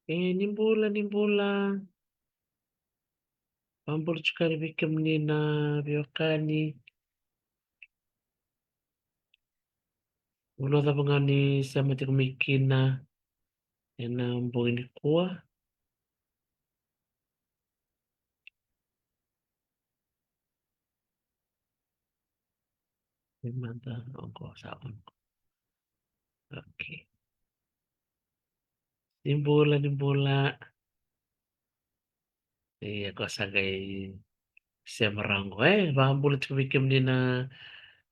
Nimbola mamboly tsikarivika aminena viokany olo magnany siamatiko mikina ena mboiny koa manda onko saon. Okay. Nimbola ako sagay siya marango mamboly tsikarivika aminena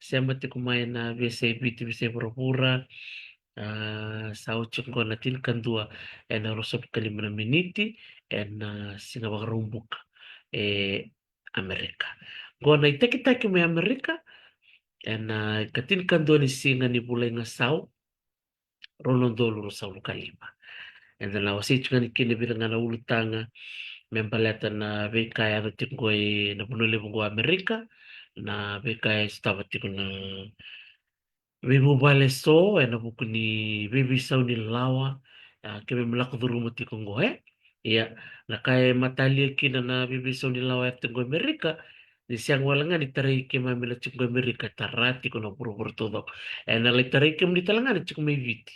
siamatiko maina visay biti visay pura-pura sautsiko tilkan 2 ena rosapo kalimana minity ena singawakarumbuka Amerika. Gona itaki-taki may Amerika ena katilkan 2 ni singa ni bulay nga sao rolondolo rosao 5. And then nawasitsyo nga ni kinibira nga naulutanga membaliata na vekay ano tikoy na punulibong Amerika na vekay stavatiko na vimubaleso ena buku ni vivisau ni lawa keme melaku dhurumu tiko ngohe ya nakay matalia kina na vivisau ni lawa ya tiko Amerika ni siyang walangan itaray kimamila tiko Amerika tarati ko na puro todo ena itaray kim ni talangan tiko may viti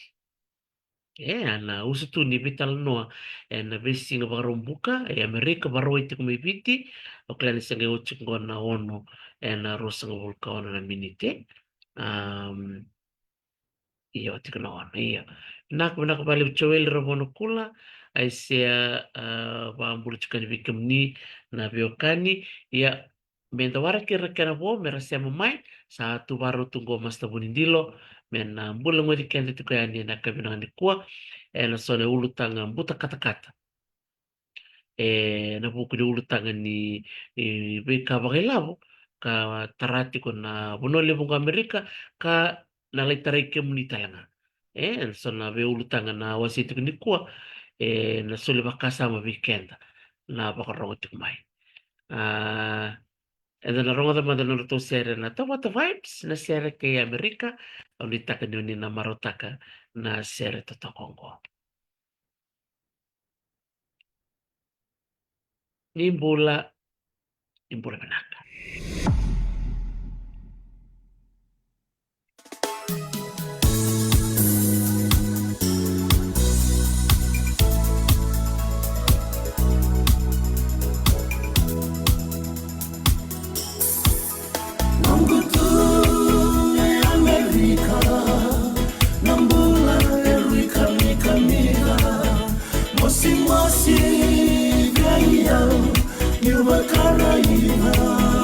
ana uso tu ni vital noa ena vesi nga barumbuka Amerika baroi tiko may viti o klani siyang utsik na ono ena rosa nga vulkaona na minite iyo tiknoon iyo nakabali chowel robono kula aisia vambulu chukani vikamni na viokani ya mentawara kira bo merasia mamai satu baru tunggu mas tabunindilo mena mbula ngodi kende tukayani na kabinani kuwa na sone ulu tanga buta kata-kata na buku di ulu tanga ni beka bagilabo ka tarati ko na bunole bunga Amerika ka nalitaray kemunita langa so na veulutanga na wasiti kunikua na suli makasama weekend na bakarongotik mai and then narongo da na to sere na what the vibes na sere kay Amerika ulitaka ni na marotaka na sere to Kongo nimbula manaka. Mosi gaya, you were carrying her.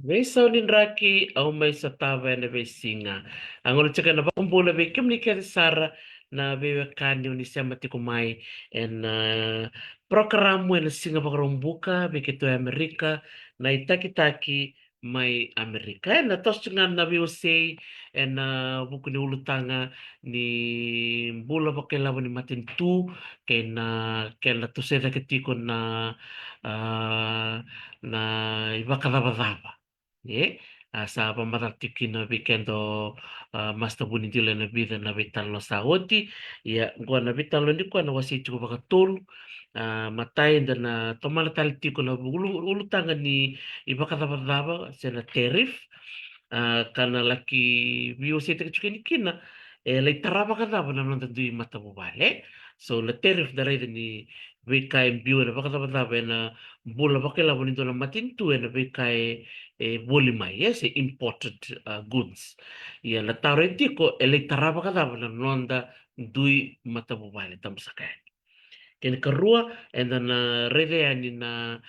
Vesa unindraki au mai satava ena vesinga. Angolo tsaka na vakumbula ve kimni kere sara na vewe kani unisema tiko mai en programu ena singa pakarumbuka ve keto Amerika na itaki-taki mai Amerika. Na tosunga na VOC ena buku ni ulutanga ni bula pakailawa ni matintu kena toseda ketiko na ivakadavadava. Ye, sa pamatartikina vikendo masta bunidila na vida na vitalo sa oti, ya gua na vitalo ni kwa na wasi chuko bakatulu, matai da na tomala talitiko na ulu tanga ni ibakadabadaba sena terif, kana laki vio sete kachukini kina, lai taraba kadaba na nanda dui mata bubale, so la terif da reida ni VKM bio na bakadabadaba na bula bakela bonito na matintu na VKM boli mai, yes, imported goods. Ia la taro e tiko, e le taraba kadava na nonda dui matabubale tamsakaya. Kena karua, e na rede ani na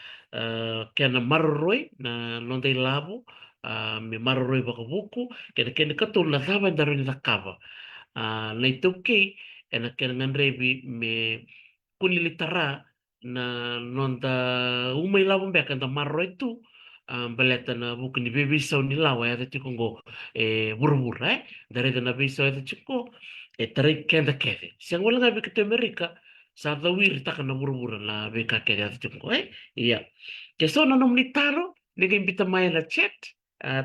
kena maroroi, na nonda i labu, me maroroi wakabuku, kena katul na thava e ndaro ni takava. Na i tauki, e na kena nganrebi me kulilitara na nonda umay labu mbeka na maroroi tu, baleta na buku ni bebisau ni lawa ya tiko ngo buru-buru dari na bebisau ya tiko tarai kenda kede siang wala nga bikete Amerika sa dawir taka na buru-buru na beka kede ya tiko iya keso na nom ni taro ni imbita mai na chat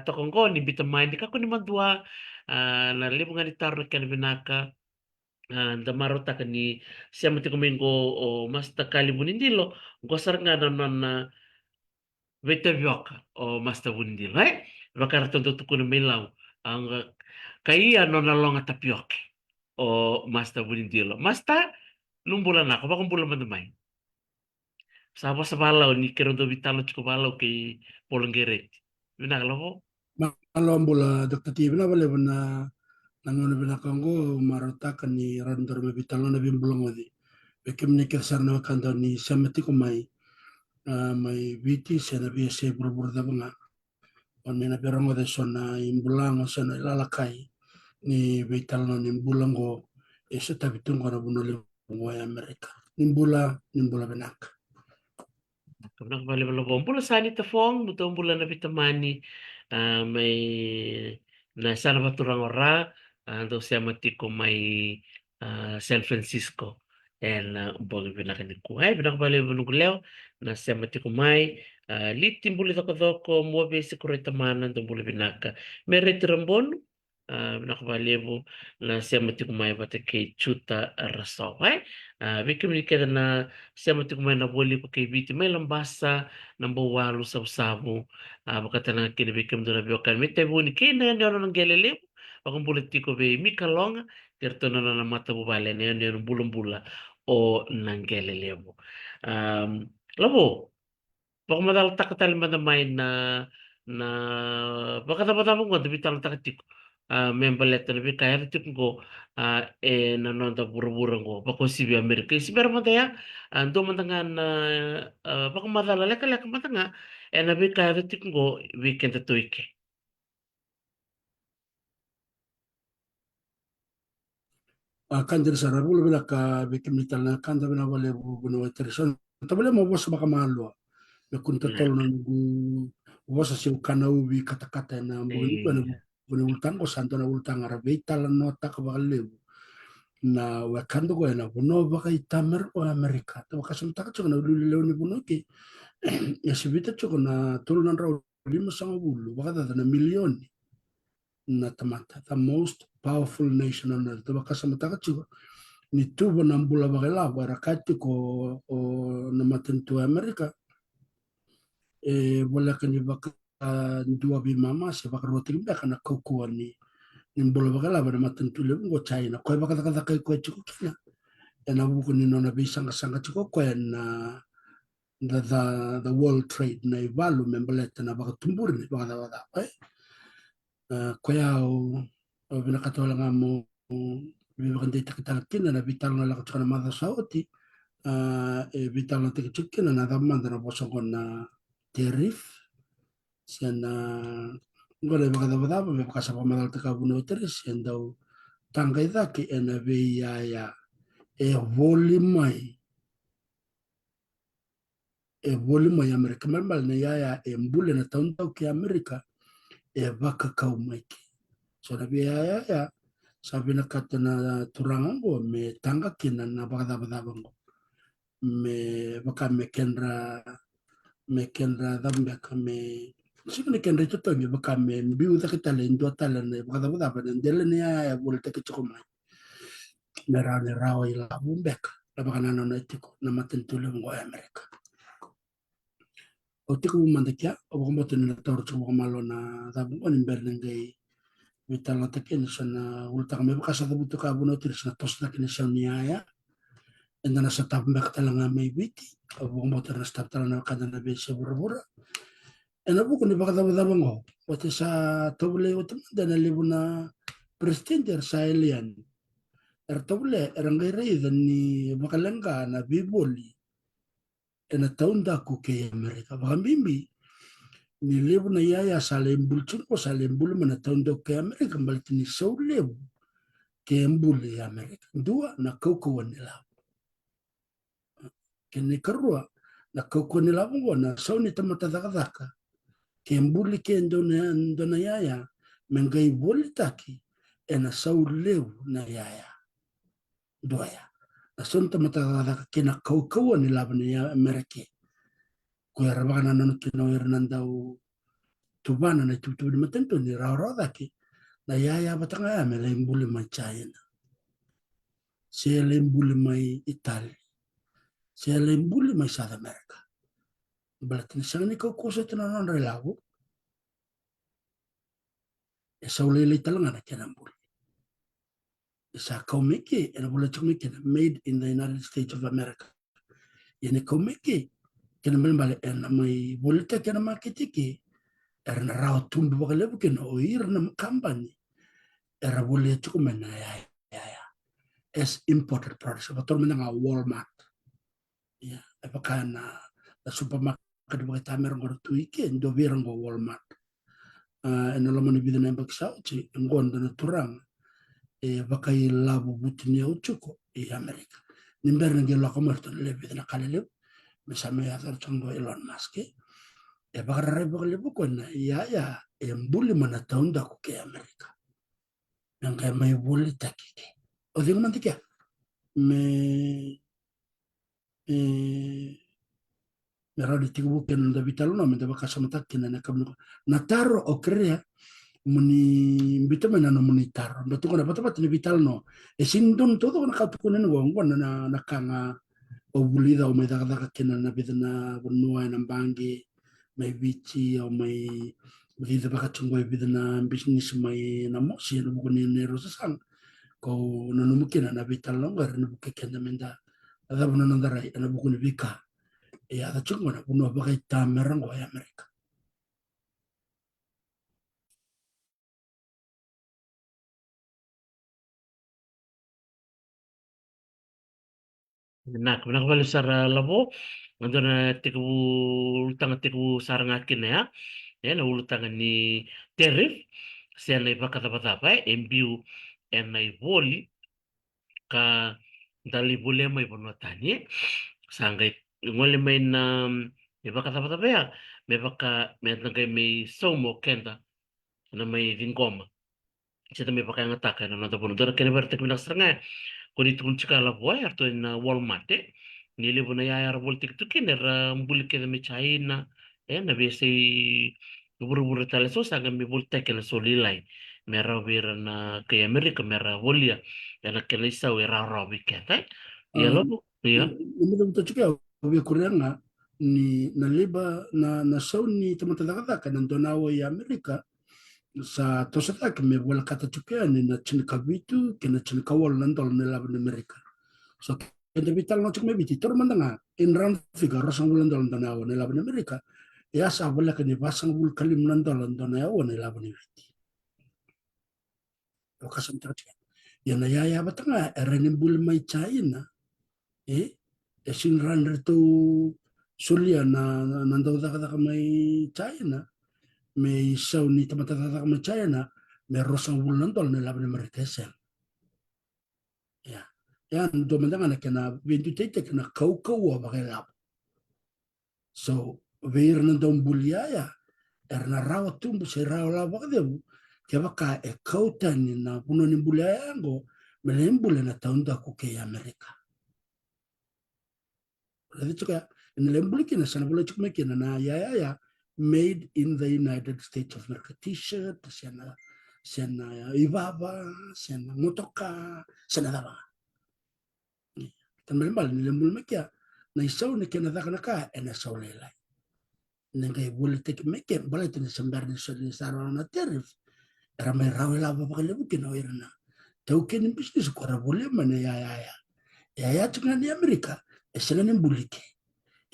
toko ngo ni imbita mai ni kako ni mandua na libu nga ni taro na kena binaka da maro taka ni siya matiko mingo o mas takali bunindilo gosar nga na Vetevioka o masta bundil, Vakara tonto tukuna milau. Ang kaya no na longa tapioke o masta bundilo. Masta lumbulan ako, bakong bulan mandamay. Sabo sa balaw ni kero do vitalo chiko balaw kay Polonggeret. Binakala ko? Malambula Dr. Tibna bale na nangono bina kango marota kani randor me bitalo na bimbulong wadi. Bekem ni kersar na kando ni samati ko mai viti sena biasa berburu da banga. On mena berang wadi sona imbulang o sona ilalakai ni bitalo ni imbulango eseta bitungo na bunole ngwa Amerika. Nimbula benak. Kabnak bali bala bombula sani tafong, mutombula na bitamani may na sana baturang ora do siya matiko may San Francisco. Bogi pinakaniku. Ay, pinakabali leo na sema tiku mai. Liti mbuli dhoko mua besi kureta mana ndo mbuli pinaka. Mereti rambonu. Pinakabali na sema tiku mai bate ke chuta raso. Ay, viki minikeda na sema tiku mai na boli pa kay biti. May lambasa namba walu sabu-sabu. Bakata na kini viki mdo na biokan. Mite buni kina nyono ng gelelebu. Bakang bulit tiko be mikalonga. Tertono na mata bubale na yan bulong-bula o nangelelebu. Labo, baka madalata ka tali madamay na baka dapat mo ko bital takatik membalet na bi kaya tik ko nanonda buru-buru ko bako sibi Amerika sibi madaya ando mandangan baka madala leka matanga na bi kaya tik ko weekend to ike. Kandir sara bulu bila ka bikim ni talna kanda bina wale bunu terison tabale mo bos baka malo na kunta tolo na nugu wasa si ukana ubi kata-kata na bunu bana bunu ultang ko santo na ultang arabe talan no tak bakale na wakando ko na bunu baka itamer o Amerika to baka sumta ka na lulu ni bunu ki ya sibita choko na tolo na raw lima sama bulu baka na miliyon na tamata the most powerful nation on earth baka samta ka ni tuvo na mbula bagela barakati ko o na matentu Amerika wala kani baka dua bi mama se baka roting baka na kokua ni mbula bagela ba na matentu le ngo China ko baka kata kai ko chiko kina na buku ni nona bi sanga sanga chiko ko na the world trade na ivalu membeleta na baka tumbur ni baka da ko ya o bina katola ngamo bibaka ndeta kitalakina na vital na lakachana madha sauti vital na tikikina na dhamanda na bosongo na terif siana ngole bakadabadaba me bakasa pamadal takabuno teris endau tanga idaki ena veia volimai Amerika malmal na yaya mbule na taundau ki Amerika baka kaumaiki so na veia sabi na kata na turangango me tanga kina na bakadabadabango me baka me kendra dambia kame sikuni kendra itu tonyo baka me biu ta kita len do tala ne baka baka ba ndele ne ya bol ta kicho mai mera ne rawa ila bumbeka la baka na no etiko na matentule ngo Amerika o tiko mandakia o bombo tene na tor chumo malo na da bungo ni berne ngai vitala ta ken sana ulta me baka sa butu ka buno tiris na tos na ken sa niaya enda na sa tap mbek talanga may biti o bombo tene na stap talanga kada na be se bura ena buku ni bakadabadabang ho. Wate sa tobule utamanda na libo na presidente sa elian. Tobule erangay raidan ni bakalangga na biboli. Ena taunda ko kay Amerika. Bakambimbi ni libo na yaya sa lembulchun ko sa lembul man na taunda kay Amerika. Balit ni sa libo kay embuli Amerika. Dua na kaukawan nila. Kini karua na kaukawan nila mo na sa ni tamatadakadaka. Kembuli kendo na yaya mengai boli taki ena sauleu na yaya doya na sonta mata kena kau ni laban ya Amerika ko rabana nan kino Hernando tubana na tutu di matento ni rawa daki na yaya batanga ya melembuli mai China se lembuli mai Italy se lembuli mai South America balatin sangni ko kusa tanan relago saulele talanga na kenambuli sa kaumiki ena bula chumiki made in the United States of America yene kaumiki kena mbale ena mai bulita kena makitiki erna rao tumbu bakalebu kena oir na company era bule chukumena ya as imported products bator mena nga Walmart ya epakana la supermarket bakata merangor tuike ndo virango Walmart ena lamani bidana baksachi ngondo na turang bakai labu butini uchuko Amerika. Nimber nge lo komerto lebe na kalele mesame ya chongo Elon Musk. Bakara bakale buko na ya mbuli mana taunda ko ke Amerika. Yang kay may buli takike. O ding man tikya me merau di tiga bukan da vital no me da baka samata kina na kamno na taro o crea muni bita mena no muni taro ndo tu na pata ni vital no e sindun todo na katu kunen go na kanga o bulida o me da kina na bita na bunua na bangi mai bici o mai bulida baka chungo bita na business mai na mosi no bukan ni rosasang ko na no mukina na vital no gar na bukeken menda ada bunan ndarai na bukun vika e ada chungo na buno baka tamerango ya Amerika. Nak, nakabalo sa labo, ando na tiku ultang tiku sarang akin na ya. Yan, ulutangan ni Terif, siya na ipakatapatapa, MBU, yan na iboli, ka dali bule may bunwatani, sanggay, ngoli may na ipakatapatapa ya, may baka, may nagay may somo kenda, na may vingoma. Siya may baka yung atake, na natapuno. Dara kinibartek minasaranga, kuni tukun chikala boy arto na Walmart nilibo na yayar bol tiktukin era mbuli keda me China na bese buru-buru tala so saga mi bol teke na solilai mera wira na ke Amerika mera volia na kena isa wira rawi keta ya lo ya Ini betul juga ya kurang ni na liba na sau ni teman-teman kata nan donawa ya Amerika sa to sa tak me wala kata juga ni na chin kabitu kena chin kawal nan dol na laban Amerika so kenda vital no cik me biti tor mandanga in round figure rosang bulan dol donawa na laban Amerika ya sa wala kani basang bul kalim nan dol donawa na laban biti to kasam tak ya na ya batanga erenin bul mai China sin ran to sulia na nandau da mai China me sau ni tamata da mai China me rosang bulan dol ne laban Amerika sen ya ya do mendanga na kana vindu tete kana kau wa bagela so ver na dom bulia ya erna rawa tumbu se rawa la bagde ke baka e kauta ni na puno ni bulia yango me lembule na taunda ko ke Amerika. Itu kayak lembulkin na sana boleh cuma kena na ya made in the United States of America t-shirt sana ibaba sana motoka sana daba tan melembal ni lembul mekia na isau ni kena daka naka ena sau lelai nengai boleh tek mekia boleh tan sembar ni sarana na terif era mai rawe la baba lebukin na irna tau ken bisnis ko ra boleh mana ya cuma ni Amerika esena ni mbulike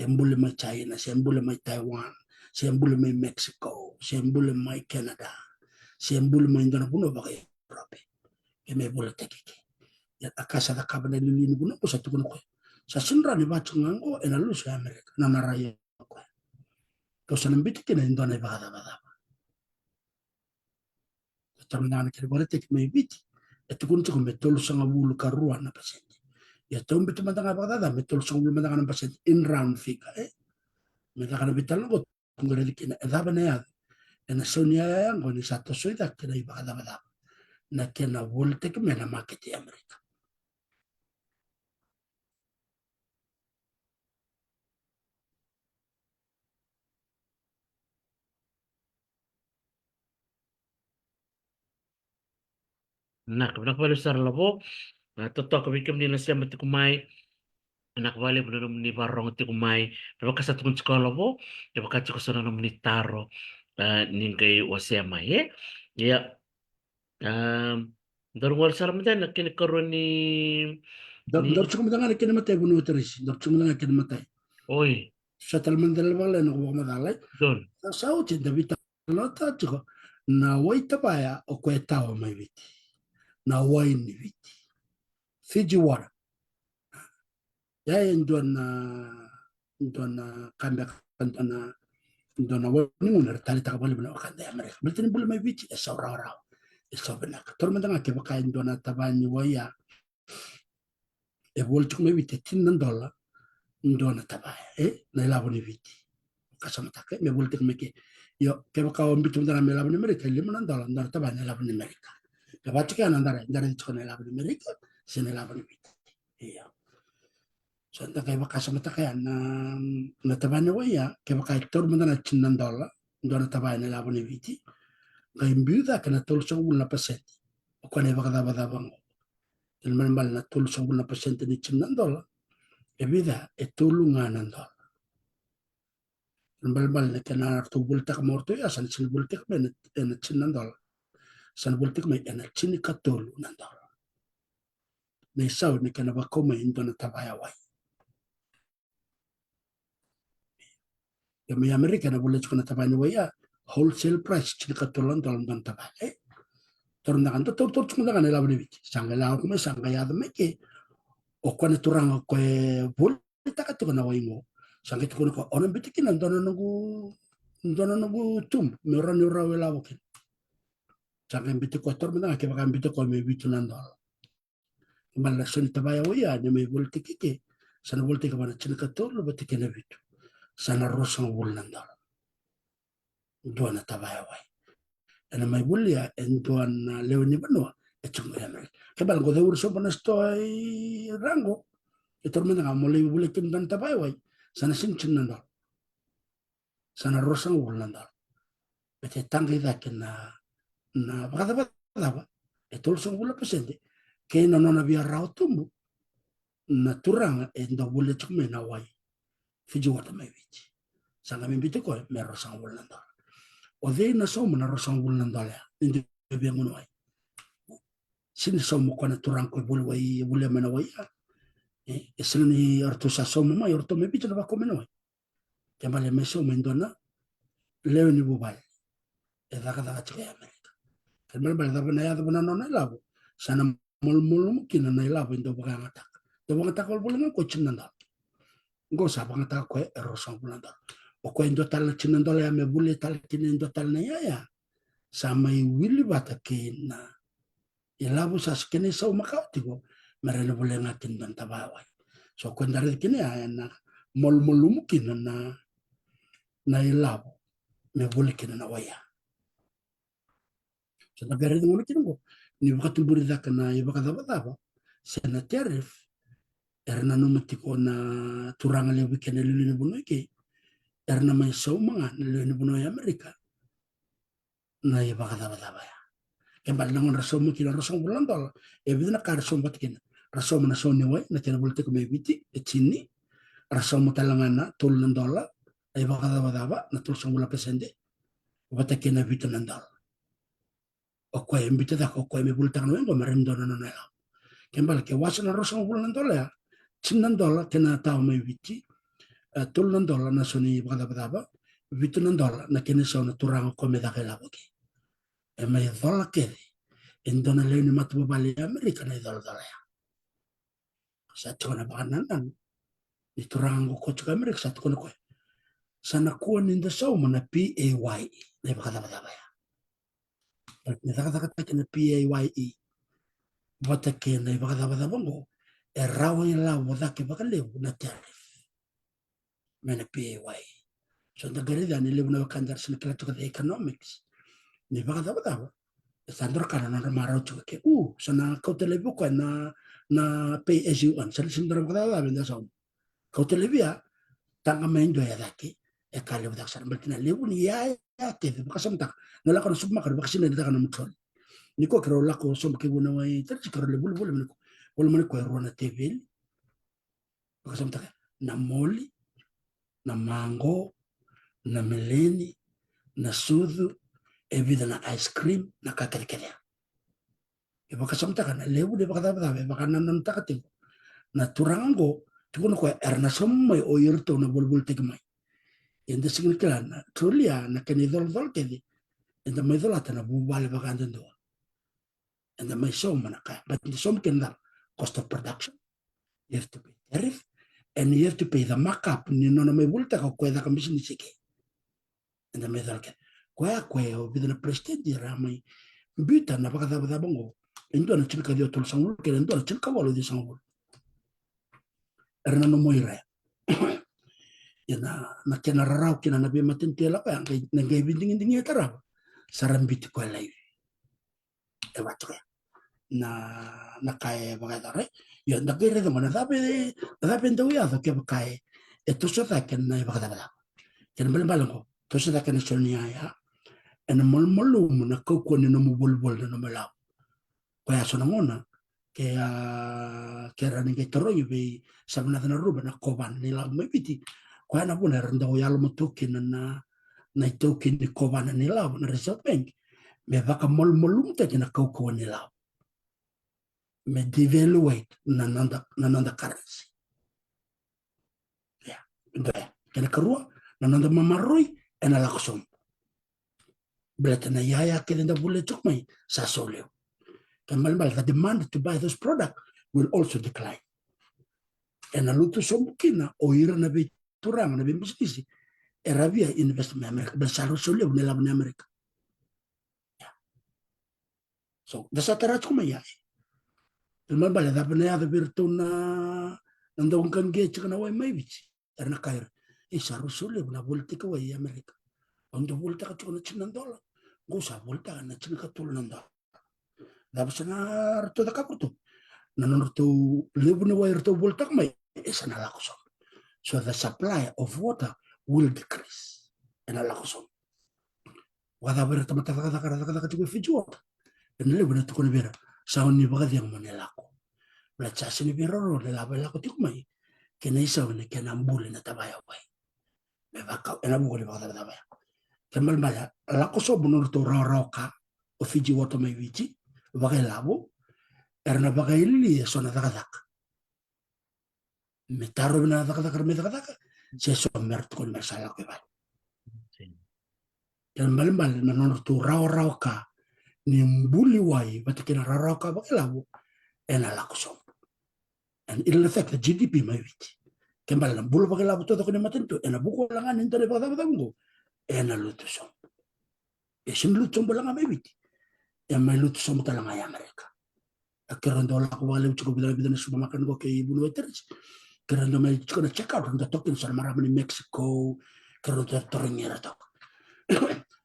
embule mai China, sembule mai Taiwan, sembule mai Mexico, sembule mai Canada, sembule mai Indonesia puno bagai Europe. Eme bule tekeke. Ya akasa da kabana lili puno ko satu kuno ko. Sa sinra ni bacu ngango ena lu sa Amerika na naraya ko. Ko sa nambiti kena Indonesia bada. Tamna na kere bole tek mai biti. Etu kuno ko metol sanga bulu karua na pasente. Ya tombe tu matanga bada metol sanga bulu matanga na pasente in round figure. Medakana vital no ngore dikina edaba na ya ena sonia ya ngoni sato soida kena ibada bada na kena volte ke mena market ya Amerika nak nakabalo sa labo toto kabikim ni na siya matikumay anak wale benar ni barong ti kumai pero kasat kun sekolah bo ya baka ciko sana ni taro ningkay wasema ya darwal saram dan kini karon ni dar chukum danga kena matai bunu teris dar chukum danga kena matai oi settlement del bale no ko madalai don sa uti da vital no ta chiko na waita baya o ko etawa mai viti na wai ni viti Fiji water ya ndona kambia ndona wani unar tali taka bali bina wakanda ya Amerika berarti bulu mai viti esa ora esa benak tormenta ke baka ndona tabani waya e volti come vite tinnan dolla ndona tabaya na laboni viti kasama take me volti come ke yo ke baka on bitum dara me laboni Amerika liman dolla ndona tabaya na laboni Amerika ke batu ke andare ndare chiko na laboni Amerika se na laboni viti iya So anda kay baka sa mata kaya na tabane waya kay baka tor mo na chinan dola ndo na tabane labo ni viti kay mbiuda kana tol sa wala pasenti o kane baka daba daba ngo il mal na tol sa wala pasenti ni chinan dola e vida e tolu nganan dola il mal na kana to bulta ka morto ya san sin bulta ka ben en chinan dola san bulta ka mai en chini ka tolu nan dola ne saw ni kana ba koma ndo na tabaya wai ya me amerika na bulta kana tabane waya wholesale price chini ka tolu dola ndo tabaya tornakan to tor chunda kan ela bni sanga la ko me sanga ya me ke o kone turanga ko bol ta ka to na waingo sanga to ko ona bitiki nan dono nugu tum me ora ni ora wela bokin sanga bitiko tor mena ke baka bitiko me bitu nan do mala son tabaya waya ne me bol tiki ke sana bol tiki bana chini ka tor lo bitiki na bitu sana rosa wul nan do na tabaya waya ana mai bulia entuan leoni banua e chungo ya mere ke bal go de urso bana stoi rango e tormenta ga mole bule kin dan tabai wai sana sin chinnando sana rosang ulanda bete tangi da na bada bada e tolso bula presente ke no non avia rautumbu na turanga e ndo bule chume na wai fiji wata mai vici sanga mi bite ko me rosang ulanda o de na so na rosang ulanda ya inde be ngono wai sin so mo kona turang ko bule wai bule mana wai e sini orto sa so mo mai orto me bite na ba komeno wai ke male me so mendona leo ni bubal e daga daga chike amerika ke male bale daga na ya daga na na labo sana mol mol kina na labo ndo baga ngata do baga ta ko bule ko chinanda ngo sa baga ta ko ero so bulanda o ko ndo tal chinanda ya me bule tal kin ndo tal na ya sa mai wili bata ke na e labo sa skene so makatigo mere le bule ngatin dan tabawa so ko ndare kini ya na mol mol kina na labo me bule kina na waya so na gare ngono kina go ni wakati buri da kana i baka daba daba sena terif erna no matiko na turanga le weekend le ni buno ke erna mai so mga le ni buno ya amerika na i baka daba daba ya ke bal nangon raso mo kila raso bulan dol e bidina ka raso batkina raso na so ni wai na tena bulte ko me biti e chini raso mo talangana tul nan dola e baka daba daba na tul so mula pesende wata kena bitu nan dola o ko e mbita da ko e me bulta no ngo marem dona no na kembal ke wasa na rosa bulan dola ya chinan dola kena tau mai viti tulan dola na soni bada bada vitunan dola na kene sa na turang ko me da kala boki e mai dola ke indona le ni matu bali amerika na dola ya sa tona banan nan ni turang ko chuka amerika sa tona ko sana ko ni nda sa mana PAYE ne bada bada ya ni da da ka kena PAYE bata ke na bada bada bongo e rawa la boda ke bakale na tarif mena PAYE so da gari da ni lebuna kandar sin kala to the economics ni bada bada sandro kana na maro to ke sana ko telebu ko na pay as you earn sin dro bada bada benda so ko telebia tanga mendo ya daki e kale bada san bertina lebu ni ya ke bakasam tak na la kana subma kana bakasin na kana mutol ni ko kro la ko som ke buna wai tar kro lebu lebu ko wala man ko rona tv bakasam tak na moli na mango na meleni na sudu e vida na ice cream na kakerikere e baka samta kana lebu de baka daba e baka nan takati na turango tukono ko erna sommo o yurto na bulbul tigmai ende singil kala na trulia na kani dol kedi ende mai dol atana bubale baka andendo ende mai somma na ka but the som kenda cost of production you have to pay tariff and you have to pay the markup ni no mai bulta ko da kamisini sike ende mai dol ke ko o bidana prestige ramai bita na baka daba bongo endo na chilka dio tul sangul ke endo na chilka walo di sangul erna no moire na kena rarau kena na be matin tela pa na ngai binding inding ya tara saram bit ko lai e watu na kai bagada yo na kire de mana dabe ndo ya ke kai eto so ta ken na bagada ken bal balango to so ta ken sonia ya en mol na ko ko ni no mo bol no mala ko ya so na ngona ke rani ke toro be sabna na ruba na koban ni la me biti ko na buna randa o yalo mo token na token ni koban ni la na reserve bank me vaka molum te na ko ni la me devaluate na nanda currency ya ndo ya kena karua na nanda mamaroi ena la kosom belata na yaya ke nda bule tok mai sa soleo kamal the demand to buy this product will also decline and a luto sombukina o ira na be turang na be business era via investment America bel salo soleo nella America so dasa tarat kuma ya kamal bal da bana ya da birtuna nanda unkan ge chikana wai mai bichi erna kair isa soleo na politika wai America ondo volta ka chikana chinan dola gosa volta na chikana tulnanda da basana to da kaputo nanorto lebune wairto volta mai is an alakosom. So the supply of water will decrease in alakosom. Wada bera tamata kata tuku fijuota. En lebune tukune bera saun ni bagadi yang manelako. La chasi ni bera ro le laba lako tikumai. Kena isa wene kena ambule na tabaya wai. Me baka ena buko le bagada tabaya. Kemal mala alakosom nanorto rauka o fijuota mai vici. Bagai labo. Erna bagai li sona takataka. Me taro bina takataka se sommerto con mersala ke ba dan bal na non tu raw ka ni mbuli wai batikina raw ka ba lawo ena la kosom and it'll affect the GDP mai witi kembal na bulu ba lawo to ko ni matento ena buko langan intore ba ngo ena lutu som e sim lutu som bolanga mai witi e mai lutu som talanga ya Amerika akirando la ko wale uko bila bila suma makan go ke ibu no terus kerana mai chukuna check out ndo token sa marami ni Mexico kerana torongera tok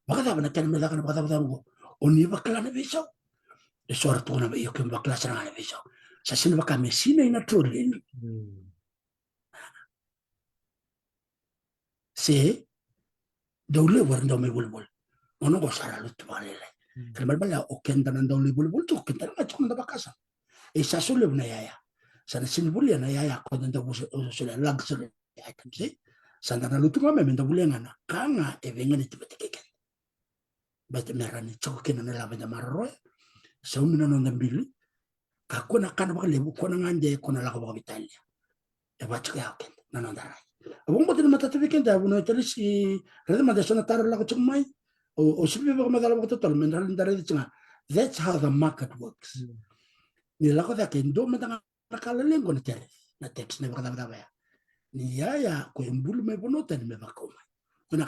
baka bana kan me dakan baka mo oni bakla na biso e sorto na yo kem bakla sa na biso sa sin baka mesina ina trolin se dole war ndo me bulbul ono go sara lut balele kerana bala o kenda na dole bulbul to kenda na chukuna bakasa e sa sule na yaya sana sin bulia na yaya ko ndo sule luxury items sana na lutu ngame ndo bulia ngana kanga e venga ni tibetike bete merani choko kena na lava da marroe sa umina no ndambili ka kona kana ba lebu kona nganje kona la ba Italia e ba chika yaken na no ndara abo mo tin mata tibike nda buno telisi rede ma desona tar la ko chumai o sibi ba ma dala ba to men dal ndara di chinga that's how the market works ni la ko da ke ndo ma da kala lengo na tere na text ne ba da ba ya ni ya ko embulu me bono tan me ba ko mai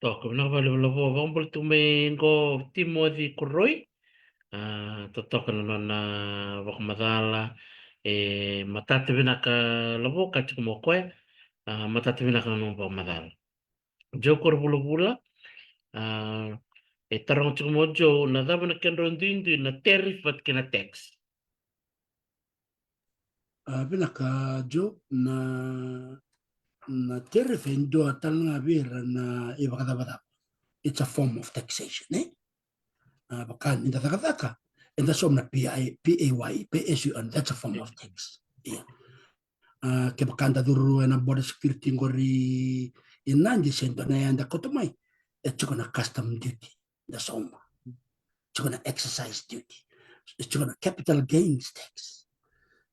Toka na vale lavo vombol tu me ngo Timothy Kuroi toka na wakmadala matata vina ka lavo ka mo koe matata vina ka no wakmadala jo kor bula bula tarong mo jo na dava na ken rondindu na tariff at kena tax Pinaka jo na tariff ndo atalanga vera na ibakadabada. It's a form of taxation, eh? Bakan inda takataka. And that's from the PAY, that's a form of tax. Yeah. Ke bakanda duru na border security ngori inanji sendo na yanda kotomai. It's gonna custom duty. That's all. It's gonna excise duty. It's gonna capital gains tax.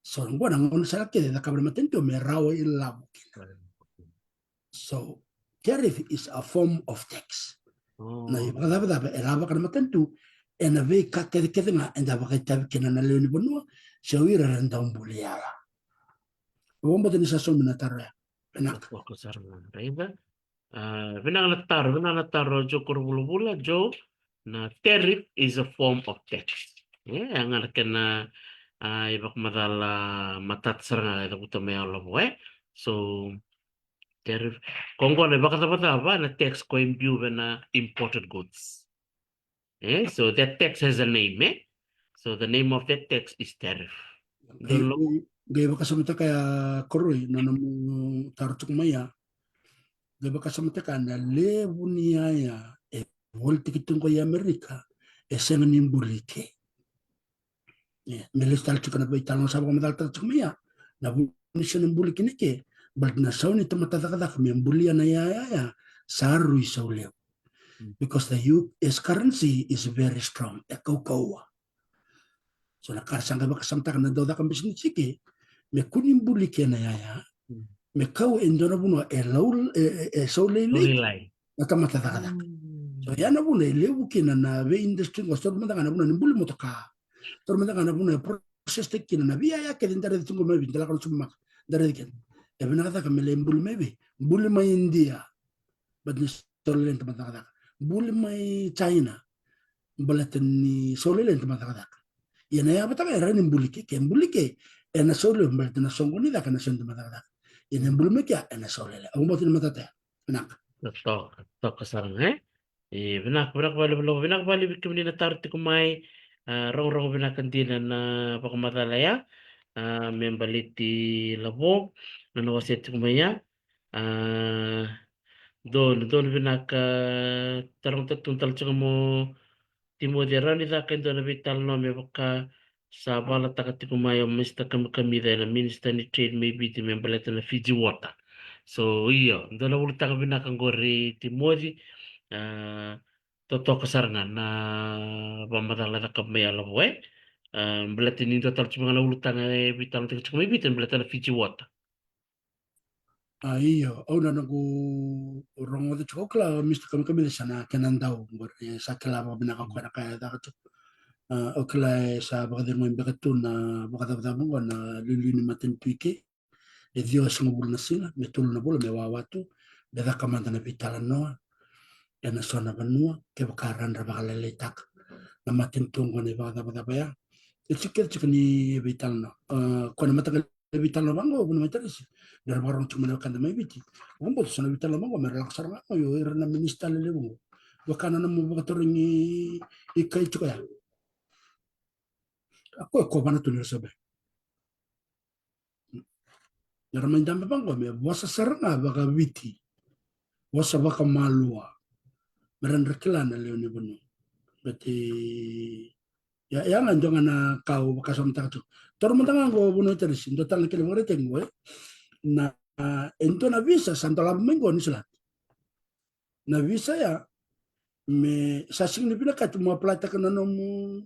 So ngwana ngono sala ke da kabla matento me rawo ilabu. So tariff is a form of tax. Na ibada elaba kana matento ena ve kate ke nga enda ba kita kena na leoni bonua shawira randa umbuliala. Wombo tani sa so minatara. Enak. Ko sarna raiba vina tar jo kor bula bula jo na tariff is a form of tax ang kena ibak madala matat saranga ito puto may alo so tariff konggo na baka ba na tax ko imbu na imported goods so that tax has a name So the name of that text is tariff. Gay Dolo, gay baka samita kaya koroi nanamu tartuk maya. Gay baka samita kana le bunia ya volti kitung ko ya Amerika esena nimbulike. Meles tal chukana bai talon sabo madal tartuk maya. Na buni sena nimbulike nike. But na sauni tamata kada kami ambulia na ya saru isauleo. Because the US currency is very strong. Ekaukaua. So na karsanga baka samta kana dauda kan bisnis siki. Me kunimbulike na ya. Me kau endona buno laul saulele Lorelai. natamata kada. So yana bune lewu kina na ve industry ngo stor manda kana bune nimbuli motoka. Stor manda kana bune proses tekina na via ya ke dentare de tungo mebi dela kan summa dare ken. E bina kada kamele mbuli mebi. Mbuli mai India. Badni stor len tamata kada. Mbuli mai China. Mbalaten ni sole len tamata kada. Yana ya bataka era ni mbuli ke mbuli ke ena sole mbalaten na songo ni da kana sen tamata kada. Yana mbuli me ke ena sole le. Aku motin matata. Nak. To kasarang benak bali bikim ni natarti kumai rong binakan din na pakamatala membaliti labo na nawaset kumaya don binak tarong tatuntal mo timo de rani da kendo na vital no me baka sa bala takati kumayo mista kami na minister ni trade maybe ti membalita na Fiji water. So iyo, doon na ulit ang binakangori Timothy, totoo kasarangan na pamatala na kamay alam mo belatin ni total cuma na ulit ang bitang tingin cuma ibitin belatin na Fiji water. Iyo, au na nagu rongo de chokla misto kami sana kenandau ngor sa kala ba binaka ko na kaya da to. Okla sa ba de mo imbekatu na ba da mo na lili ni maten tuike. E dio singo bulna sila me tulu na bola me wawatu be da kamanda na vitala noa e na sona banua ke bakaran ra ba lele tak na maten tungo ne ba da ba. Itsikir ni vital no. Ko na matagal vital no bango bunu mataris. Dar barong cuma na kanda may biti. Umbo sa na vital no bango merelaksar nga yo era na minista lele bango. Wakana na mo bagator ni ikay chuka ya. Ako ko bana tunir sabe. Dar man dambe bango me wasa saranga baga witi. Wasa baka malua. Meran rekilana leone bunu. Berarti ya nga jangan na kau bakasam takto. Toro mentang go bunu teris total na kile ngore tengo na ento na visa santo la mengo ni sala. Na visa ya me sa sing ni pinaka tu mo plata kana no mo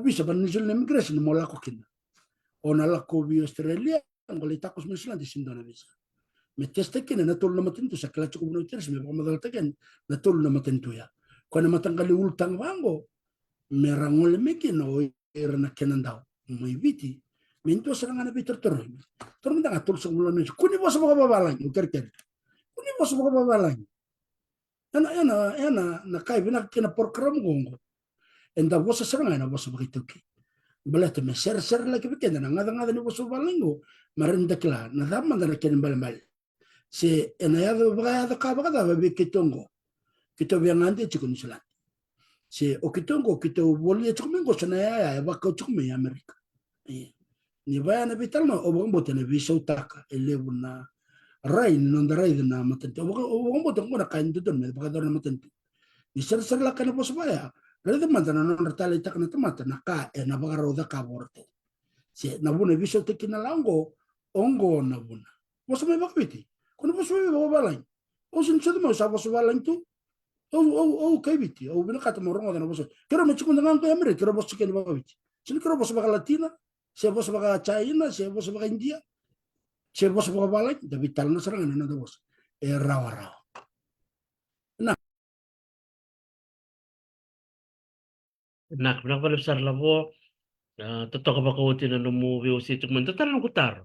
visa ban ni sala immigration mo la ko kin. O na la ko bi Australia ngoli takos mo sala di sindo na visa. Me teste kin na tol na matinto sa kala ko bunu teris me pamadal taken na tol na matinto ya. Ko na matanggali ultang bango merangol mekin o era na kenandao may viti minto serangan na bitter toro toro manda ngatul sa ulan ni kuni bos mo babalang kerker kuni bos mo babalang yana na kai bina kena program gongo enda bos serangan na bos begitu ki belate me ser lagi bikin na ngada ni bos balingo marenda kila na dama na ken bal si ena ya baga ka baga da bikitongo kito biangante chikun sulat si okitongo kito bolia chukumengo sana ya baka chukume Amerika ni baya na vital no obong bote na visa utaka elebu na rai non da rai na matente obong bote ngona kain tudon me baka na matente ni ser la kana bos baya rede mantana non ratale tak na tamata na ka na baka roda ka borte si na buna visa tekina lango ongo na buna bos me bakviti kono bos me babalai o sin chede mo sa bos babalai tu kay biti o binakata mo rongo na bos pero me chukun ngang ko Amerika pero bos chicken babiti sino kero bos baka Latina siya bos baka China siya bos baka India siya bos baka balay David tal na serangan na bos rawa na Nak benak besar labo totoo ka ba ko na movie o si cuma total na kutar.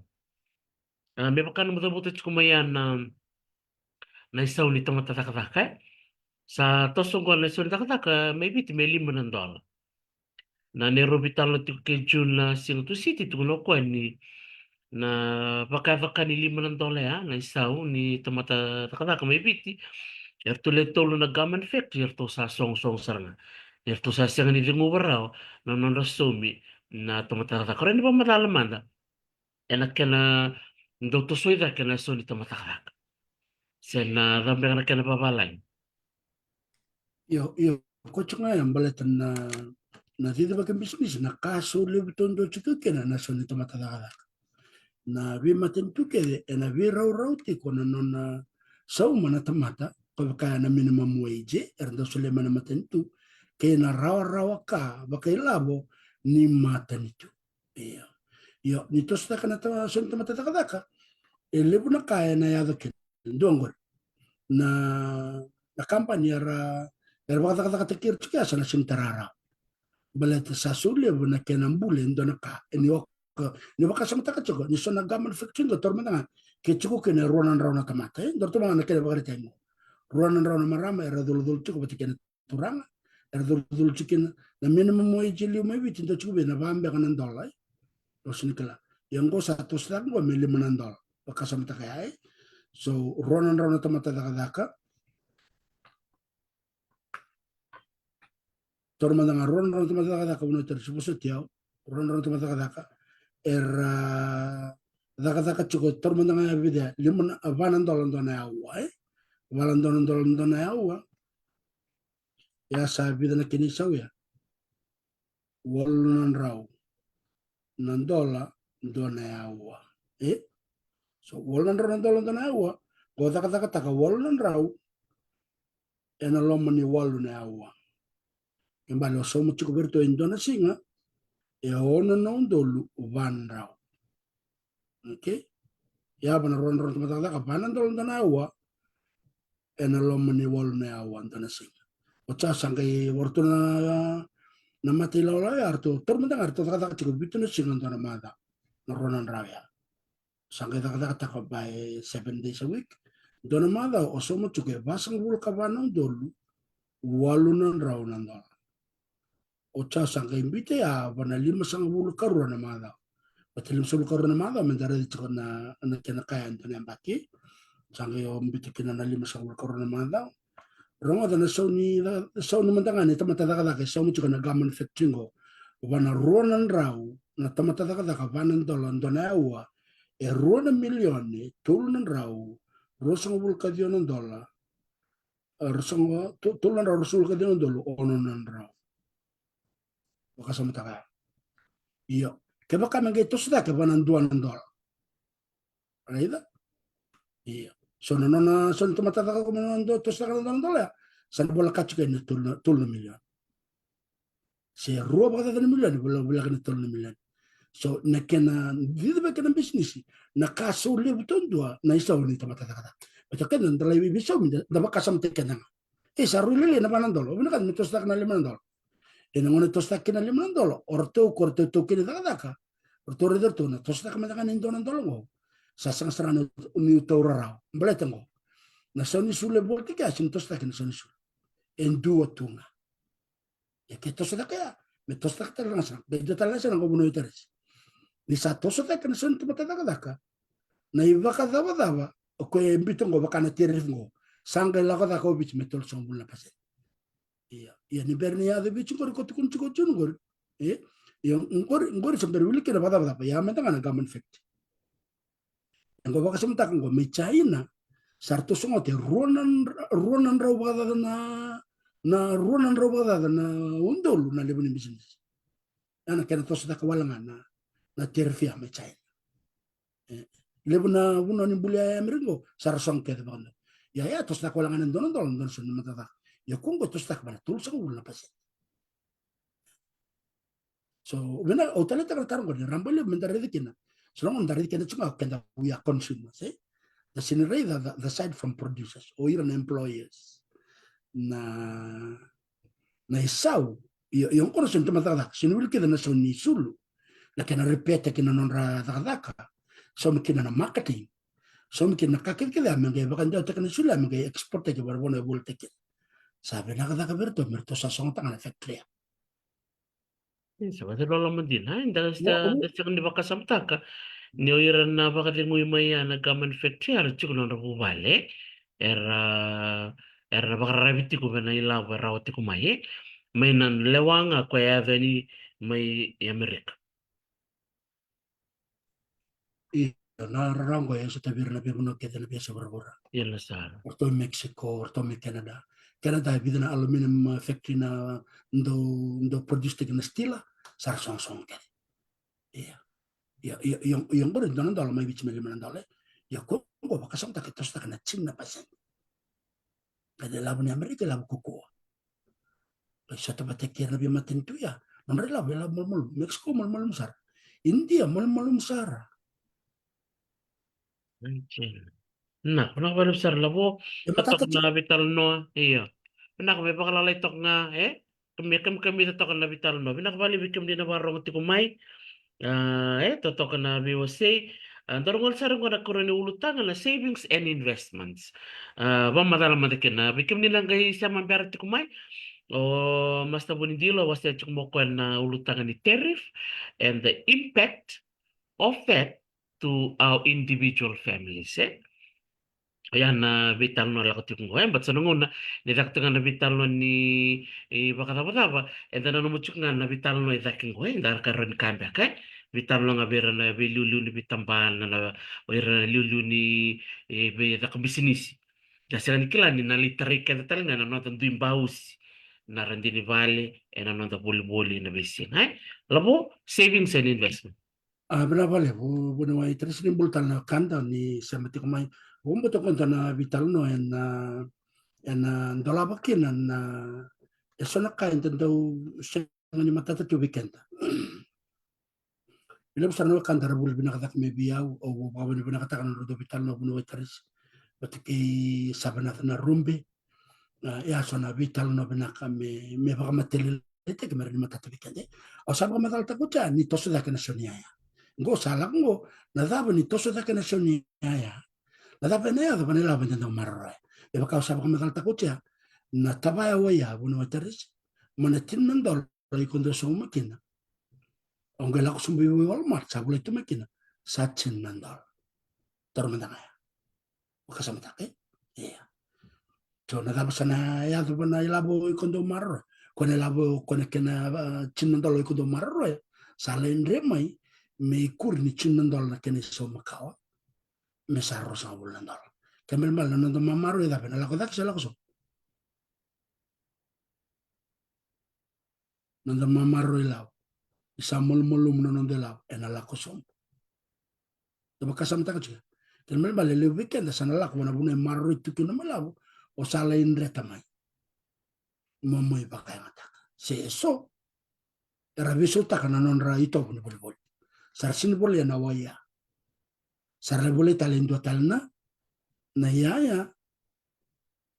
May baka na mo kumayan na isaw nito matatakataka. Sa tosong ko na isaw nitatakataka, maybe may $5. Na Nairobi talo ti kay June na Singapore City tukuno ko ni na baka ni $5 ya na isaw ni tamata takataka may biti. Yerto letolo na gaman factory yerto sa song saranga. Erto sasiang ni dingo barao na non rasomi na tomataka kore ni ba matalamanda. Enak kena ndo to soida kena so ni tomataka. Sen na rambe na kena babalay. Yo kocho nga yan balatan na dito ba bisnis na kaso libuton do chika kena na so ni tomataka. Na vi matentu ke na vi raw ti ko na non sa mana tamata kaya na minimum wage erdo sule mana matentu kaya na rawa ka baka ilabo ni mata nito. Iya. Yo nito sta kana ta son tamata ka lebu na kaya na yado ken dongor na kampanya era baka kata tekir chika sana sim tarara baleta sa sule bu na kenan bulen do na ka ni baka sama taka choko ni sona gaman fiction do torma nga ke choko ke ne ronan rauna tamata do to na kene bagare tengo ronan rauna marama era dul choko bati kene turanga era dul chicken na minimum mo jili mo bitin do choko be na bambe kanan dolai do sinikala yang go satu stang go mili menandol baka sama taka ai so ronan rauna tamata daka torma nga ronan rauna tamata daka uno ter supo setiao ronan rauna tamata daka era daka chiko torma nga vida liman vanan dolan dona yawa valan dolan dona yawa ya sa vida na kini saw ya walunan raw nan dola dona yawa so walunan raw nan dolan dona yawa go daka taka walunan raw ena lomani walu na yawa imbalo so mo chiko berto indona singa ono non dolu van raw okay ya bana ron daka vanan dolan dona yawa ena lomani walu na yawa dona singa ocha sangai wortuna na mati laula ya arto tormenta arto kata chiko bituna singa dona mada na ronan raw ya sangai taka by 7 days a week dona mada osomo chuke basang bul kabanang dolu walunan raw nan dola ocha sangai imbite ya bana lima sang bul karu na mada patilim sul karu na mada mentara di chiko na kena kaya dona baki sangai imbite kina na lima sang bul karu na mada rongo da na sauni mantangan ni tamata daka sauni chuka na gaman fetchingo wana ronan raw na tamata daka vanan dola dona yawa rona milioni tulunan raw rosong bul kadionan dola rosong tulunan raw rosul kadionan dola ononan raw baka sama taka iyo keba kami gitu sudah keba nan duanan dola right iyo so nona son tomata taka kumanan do tos taka nan dola san bola kacu kene tulunan milion se ruwa baka taka milion bola kene tulunan milion so nakena vida kena bisnis na kaso lebuton dua na isa ni tomata taka Ito kan nang dalay bibisaw, daba kasam te kenang. Saruli na panandolo, bina kan mitos tak na limandolo. Inangon ito tak na limandolo, orto korto to kinidaka. Orto redor to na tos tak matakan indo nandolo mo. Sasang sarano uniuto raraw, baletan ko. Na soni sule bolti ka sim tos tak na soni sule. Enduo tunga. Ya que tos tak ya, me tos tak talaga sa, bedo talaga sa nang kubuno iteres. Ni sa tos tak na soni tumataka. Na iba ka daba ko mbito ngo baka na tirif ngo sanga la ko da ko bich metol som bulla pase iya ni berni ya de bich ko tukun ko chun ngor ngor som berwili ke bada ya meta kana gaman fact ngo baka som tak ngo me china sarto songo te ronan raw bada ronan raw bada na undol na lebuni business ana kana tos da wala na tirif ya me china lebuna buno ni bulia meringo sarasong ke bana ya tos tak walangan don sun mata ya kungo tos tak bana tul sang bulan pas so bena hotel tak tarang ko rambole mentare dikina so long mentare dikina cuma kenda we are consumers the scenery the side from producers or even employers na isau yung kono sun mata sinul ke na sun ni sulu lakini repete kina non ra daka so mkina na marketing so mkina kakit kila mga bakan daw takan sula mga export ke barbono bulte ke sabi na kada kaberto merto sa song tangan factory Sabato lolo mandin ha inda sta ni baka samtaka ni oiran na baka de ngui maya na gaman factory ar chuko na rabu vale era baka rabiti ko na ila wa rawati ko mai mainan lewanga ko ya veni mai Amerika. Iya, na rango ya sa tabir na biya na kita na biya sa barbara. Yalla sara. Orto Mexico, orto me Canada. Canada bida na aluminum factory na ndo produce tig na stila sar song song kaya. Iya. Ya yang berin donan dalo mai bichi meli manandale. Ya ko baka sang tak tos tak na chin na pasen. Kada labu ni Amerika labu kuko. Sa tabate kira na biya matin tu ya. Namre labu mul Mexico mul sar. India mul sar. Anjir. Nah, kenapa besar labo Ya tatok matata na vital no iya. Benak may bakalalay tok nga kami tatok na vital no. Benak bali bikim din na barong ti kumay. Tatok na biwase. Darungon sarang ko na kurani ulutangan na savings and investments. Bang madalam madakin na bikim din lang kayo siya mambayar ti kumay. O mas tabunindilo was ya chukmokwen na ulutangan ni tariff and the impact of that to our individual families. Ayan na vital no lakot yung kuya. Ba't sa nungon na nidakta nga na vital no ni baka tapa and then ano mo nga na vital no idaking kuya. Dar karon kanda kay vital no nga bira na bilulu ni bitambahan na bira na lulu ni bira ka bisnis. Kasi ni kila ni nalitari ka na talaga na nonton tuwing baus na randi ni vale and ano na buli-buli na bisin. Hay? Labo, savings and investment. Vale, bueno, hay tres bultan na kanda ni samati kumay. Beto konta na vital no en dolabakin na eso na kain tento siya ni matata tu weekend. Bila besar no kanda rabul binakatak me biyaw o bawa ni binakatak na rodo vital no buno tres. Batiki sabanat na rumbe. Ya so na vital no binaka me baka mateli ete kemar ni matata weekend. O sabaka matal takucha ni toso da kana sonia. Ngo salah ngo nadaba ni toso da kana sonia ya. Nadaba na ya da la benda marra. E baka sabaka matal takucha na tabaya waya buno teres mana tinnan dol rai kondo so makina. Onge la kusumbi Walmart sabule tu makina. Sachin nandol. Tormandanga ya. Baka samatake. Iya. So nadaba sana ya do bana ilabo kondo marra. Kone labo kone kena chinnandol kondo marra ya. Salen remai me kur ni chinnandol na kene so makawa. Me sarro sa bulandol. Kemel mal nando mamaro ya da la kodak sa la kuso. Nando mamaro ilaw. Isa molum nando law ena la kuso. Taba kasam taka chiga. Kemel mal le weekend sana la ko na bune marro itu kina malaw. O sala indre tamay. Momoy bakay mataka. Se eso era viso taka na non ra ito bune bol. Sarsin bol ya na waya. Sarle bole talendo talna na yaya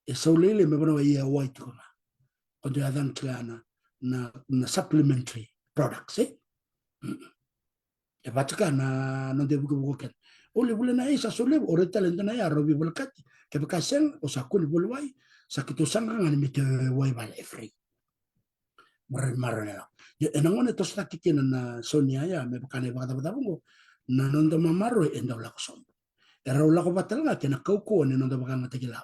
eso lele me bana waya white ko na. Kondo yadan klana na supplementary products e batka na non debu ko ken ole bule na isa sole ore talento na ya robi bulkat ke bakasen o sakul bulwai sakito sanga ngani mite wai bale free marre ya enangone to sta kikena na sonia ya me bakane bakata batabungo na non do mamaro e ndo la kosom era la ko batal nga kena kauko ne non do bakanga tegila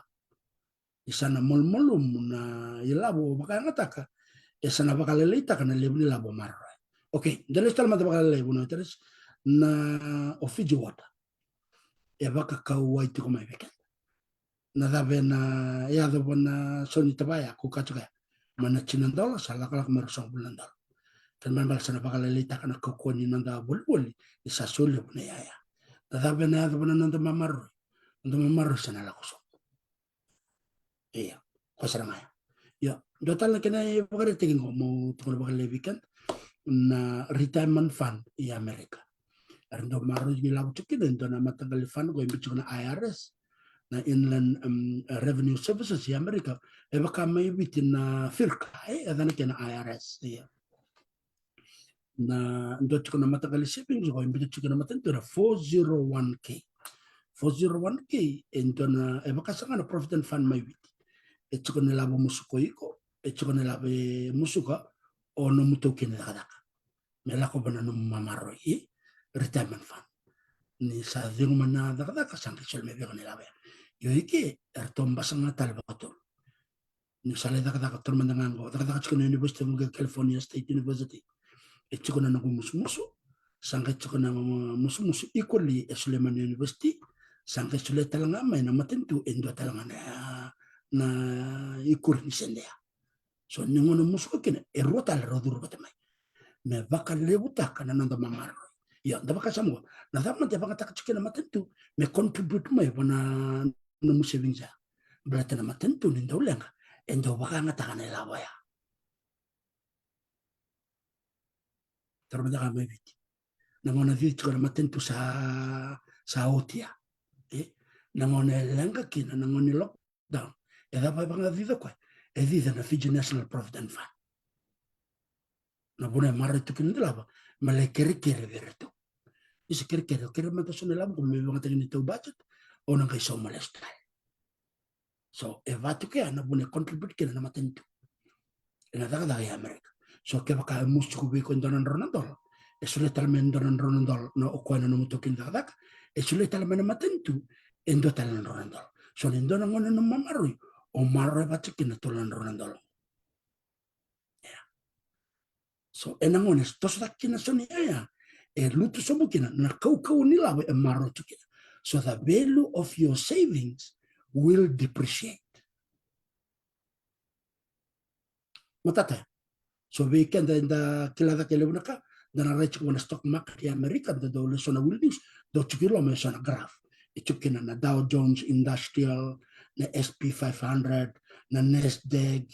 isana molmolum na ilabo bakanga taka esana bakalelita kana lebni labo marra. Okay, dalis tal mata bakalele buno teres na ofiji wata. E baka kau waitu kuma beken. Na dabe na ya do bona soni tabaya ku katuka. Mana chinandol sala kala kumarusang bulandol. Kan man bal sana bakalelita kana kau ni nanda bulbul isa sulu buno ya. Na dabe na ya do bona nanda mamaru. Nanda mamaru sana la kusong. Iya, kosarangaya. Ya, dotal na kena bakal tingin ko mo tukul bakal lebikan na retirement fund i Amerika. Arndo maro gilaw chikin endo na matagal fund go imbicho na IRS na Inland Revenue Services i Amerika. E baka may bitin na firka adana kena IRS iya. Na ndo chiko na matagal shipping go imbicho na matento na 401k. 401k endo na e baka sanga na Provident Fund may bit. E chiko na labo musuko iko. E chiko na labo musuka o no mutoki na kadaka. Mela ko bana no mamaro i retirement fund ni sa dingo mana da kada ka sang sol me be ne labe yo iki er tomba sanga tal bato ni sale daga termandangango daga chikona University of California State University chikona nangu musu sangka chikona musu equally Suleiman University sangka sule talanga mai na matentu endo talanga na ikur ni sendea so ningono musu kene erota la rodur batamai me baka lebuta kana nanda mamaro ya ndaba kasamwa na dama te baka takchikena matentu me contribute mai wana no musevingza berarti na matentu ni ndaulenga endo baka ngatakana lawaya terus mereka mewiti. Nangona viti kalau matentu sa otia, nangona lenga kina nangona lockdown. Dapat bangga vita kau, vita na Fiji National Provident Fund. Na bune mara itu kini apa? Malai kere veretu. Isi kere mata sone lam kau memang tengini tahu budget, orang kai so malestai. So evatu kaya na bune contribute kina na matentu. Ina daga ya Amerika. So ke baka musu kubi ko donan ronandol e sulle talmen donan ronandol no okwana no mutokin dadak e sulle talmen matentu endo talan ronandol so ne donan ngono no mamarui o marre batikin tolan ronandol so enangone tos dakina soni ya e lutu sobukina na kau ni lawe e marro tukina so the value of your savings will depreciate matata. So weekend da kilada kelebunaka dana reach when stock market di Amerika da dole sona wildings do chukilo me sona graph ichukina na Dow Jones Industrial na SP 500 na Nasdaq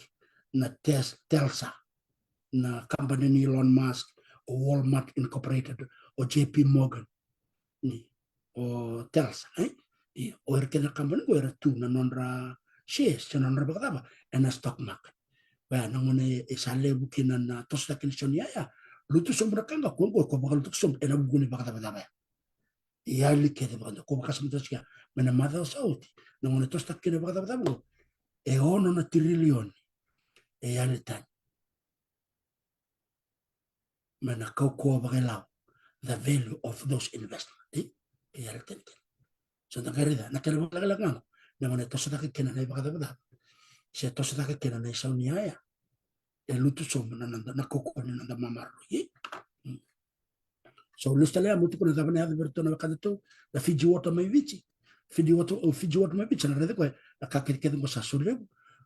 na Telsa na company ni Elon Musk o Walmart Incorporated o JP Morgan ni o Telsa o erkena company go era tu na nonra shares na nonra bagaba na stock market. Ba nangone isale bukina na tosta kinsonia ya lutu sombra kanga ko bakal tuk som ena buguni bakata bada ya like de bakata ko bakas mutoskia mena mada sauti nangone tosta kine bakata bada e ono na trillion e ya letan mena ko bagela the value of those investments e ya letan so da garida na kere bakala ngano nangone tosta kine na bakata bada se tosta kine na saunia ya e lutu som na koko ni na mamaro so lustale amutu kuna zabane hadi bertona wakati na Fiji water mai vici Fiji water mai vici na rede kwa na kakirike ngo sa sule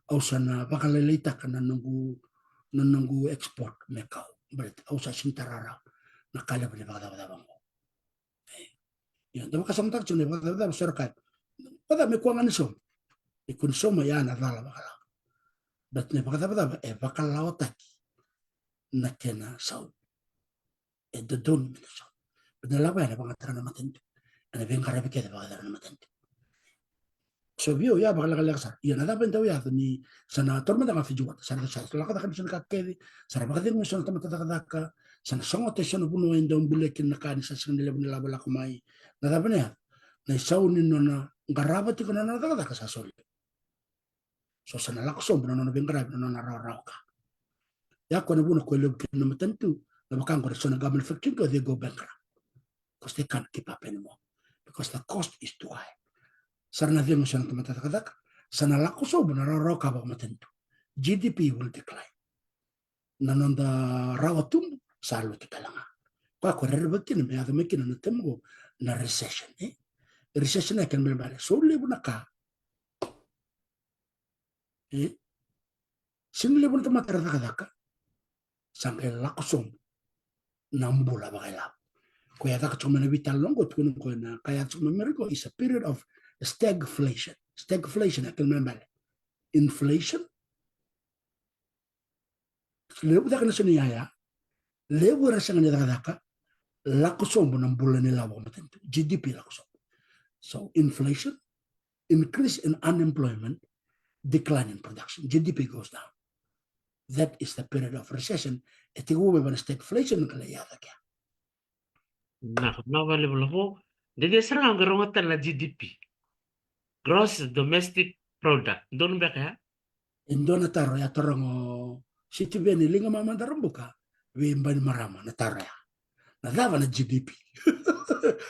au sana bakalele taka na nangu export mekau berit au sa sintarara na kala bele bagada bango ya ndo kasamtak chune bagada serkai pada me kwa ngani so ikun so ma ya na dala bakala bet ne bagada e bakala otaki na kena sau e do don so bedala ba na bagata na matentu ana ben karabe ke bagada na matentu so vio ya bagala sar ya nada benda ya ni sana torma da Fiji water sana sa la kada kan sana kedi sana bagada mo sana tamata da sana songo te sana bunu endo bule kin na kan sa sana le bula bala kumai nada bena na sau ni nona garaba ti kana na da ka sa sol so sana la ko so no ben garaba no na ra ka ya ko ne bunu ko le kin na matentu na bakan ko sana government factory ko they go bankrupt because they can't keep up anymore because the cost is too high sarna vemos sana tamata da sana la ko so na ra ka ba matentu GDP will decline nanonda rawatum salu tutalanga kwa ko rerbekkin me ado mekin na temgo na recession recession kan me bale so lebu naka sin lebu na tamata da sangke la ko so nambula bagala ko ya ka chuma na vital longo tukun ko na kaya chuma meriko is a period of stagflation kan me bale inflation lebu da kana suni ya lebu rasa ngani da la kusombo na mbula ni lawa matentu GDP la kusombo so inflation increase in unemployment decline in production GDP goes down that is the period of recession eti go be stagflation kala ya da kya na vale bolo de serang garongatan la GDP gross domestic product don beka indona taro ya torongo siti bene linga mama darambuka we mbani marama na taro ya na dava na GDP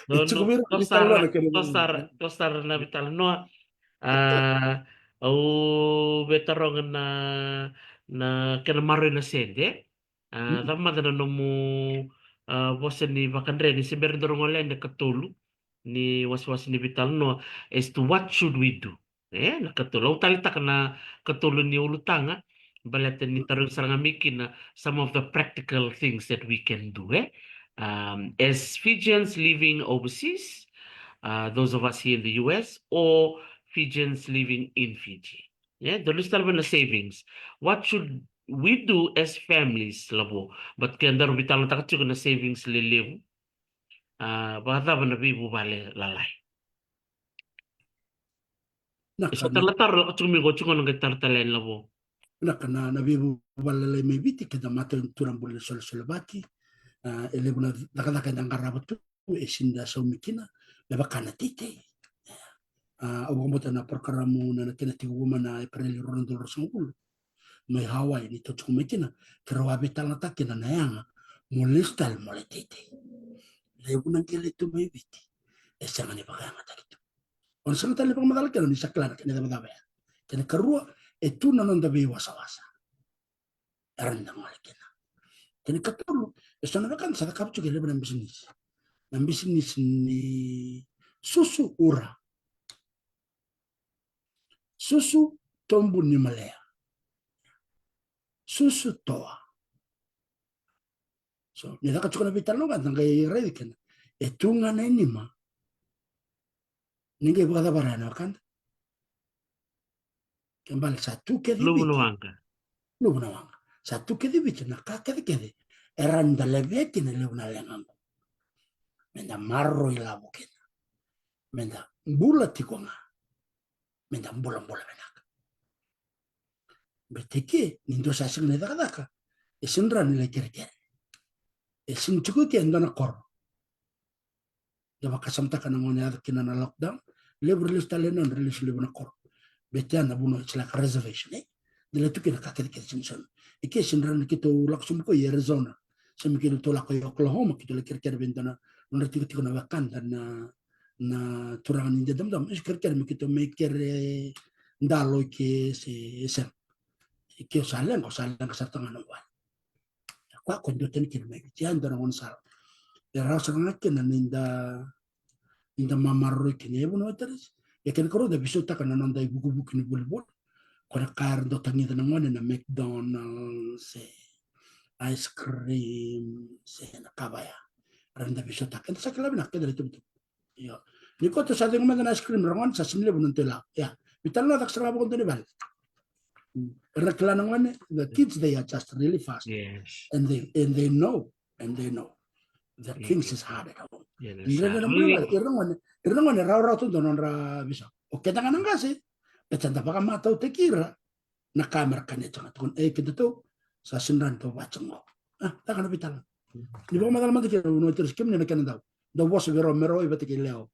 tostar, tostar na vital no au betarongan na kena maro na sende. Tama na no mo bosa ni Bakandre ni si Bernardo Ngolende katulu ni was-was ni Vital no as to what should we do. Nakatulong talita ka na katulong ni ulutanga balatan ni tarong sarangamikin na some of the practical things that we can do. As Fijians living overseas, those of us here in the US, or Fijians living in Fiji. The list na savings. What should we do as families, labo? But kaya ndaro bitang takatsuko na savings liliw. Bata ba na bibu bale lalay. So talatar katsumi ko tsungo nang tartalen labo. Na bibu bale may biti kada mato turang bulan sol bati. Elebuna nakadaka ng karabot esinda sa umikina labakana tite. Awamota na perkara mo na kinatiguman na ipareli rondo rosangul. May Hawaii ni to kumikina karawabe talata kina na yanga molestal moletete. Lebuna kile to may biti. Esanga ni bakanga takito. On sa tali pang madal kana ni saklan kina dabaga. Kina karua etu na nonda be wasa-wasa. Aranda molekina. Kini katulu esana kan sa kapchu kile bana business. Ang business ni susu ura. Susu tombu ni malaya. Susu toa. So, nila ka tsukana bitalo kan tangkay ready kan. Etunga na inima. Ninge bukada barano kan. Kembali satu ke di biti. Lubu na wanga. Satu ke di biti na kakede. Eranda lebeki na lubu na lengango. Menda marro ilabu kena. Menda mbula tikonga. Menda mbula menaka. Beteke nindo sasing na dakadaka. Esinra nila kere-kere. Esin chuku ke ndo na kor. Daba kasamta ka nang ngone kina na lockdown. Lebu release talena release lebu na kor. Betian na buno it's like a reservation. Dila tu kina kakede sinson. Ike sinra na kito laksum ko Arizona. Sami kito tolak ko Oklahoma kito le kere-kere bentana. Nona tiko na Wakanda na turangan ninja dam. Is kere-kere mo kito may kere ndalo ke se esen. Ike salang ka sa tangan wa. Kwa kondo ten kino may tiyan do na sal. Rasa ngakin na ninda mamarro kini ebu no teres. Ya kan karo da bisota kana nanda buku-buku ni bulbul. Kora kar do tangi na ngone na McDonald's ice cream na kabaya. Randa bisota kan sa kalabi na kada itu. Ya. Ni ko to sa ding man ice cream rangon sa simle bunun tela. Ya. Bital na tak sarabo ko ni bal. Rekla ngone the kids they are just really fast. Yes. And they know. The things is hard at home. Irangone raw to donon ra bisa. Oke tangan ngasi. Betanda baka mata te kira na kamera kanito ngatun kito sa sinran to bachango. Takana bital. Di ba madal mati kira no terus kim ne kananda. Do was vero mero ibati kileo.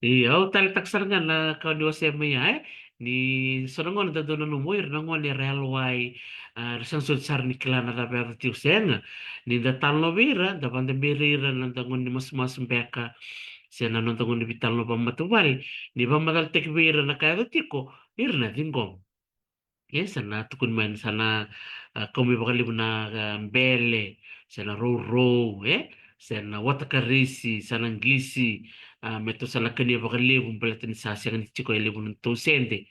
Iya, tali taksar nga na kaudiwa siya maya ni sonongon da dono no moir nangon ni railway sang sar ni klana da ber tiu senga ni da talno bira da bande birira na dangon ni mas beka siya na nontongon ni bital no pamatubal ni pamadal tek bira na kaya tiko irna dingom. Yes, sana tukun man sana kami bakal na mbele sana row sana watakarisi sana ngisi meto sana kani bakal libu balatin sa siya ni chiko libu ng tosende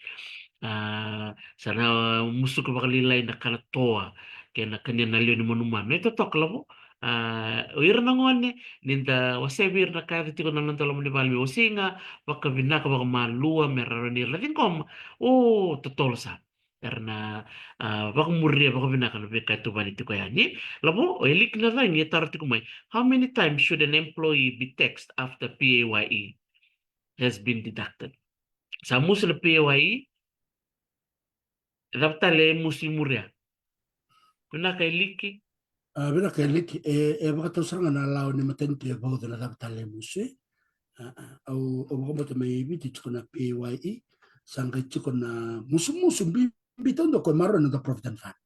sana musu ko bakal lilay na kanatoa kaya na kanya na liyo ni manuman ito tok labo uir na ngone ninda wasebir na kaya tiko na nantalo mo ni balmi usinga baka binaka baka malua meraro ni latin kom totoo sa karena baka murria baka binakan bika ito baliti ko yan. Labo, elik na lang, tarati ko may, how many times should an employee be taxed after PAYE has been deducted? Sa muso na PAYE, dapat tali musi murria. Kuna kay liki? Bina kay liki, baka tosang na lao ni matenti about na dapat tali musi. Au baka mo may biti ko na PAYE, sangkay ko na musu bitondo ko maro na provident fund.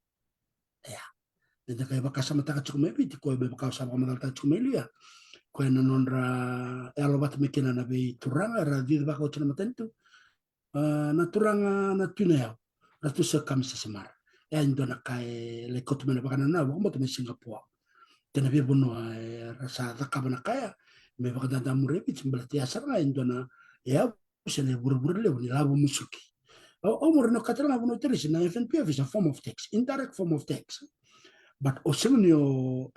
Nenda kaya baka sa mata ka may biti ko baka sa mga malta chumelia. Ko na nonra alobat mekina na be turanga ra di baka ko na matento. naturanga na tuneo ratu se kam se semar ya indona kai le kotumena bakana na bo mo Singapore tena be bono rasa da kabana kaya me bakada da murebi timbala tia sarna indona ya sene burbur le ni labo musuki o mo no katana bono terisi na FNPF is a form of tax, indirect form of tax, but o senyo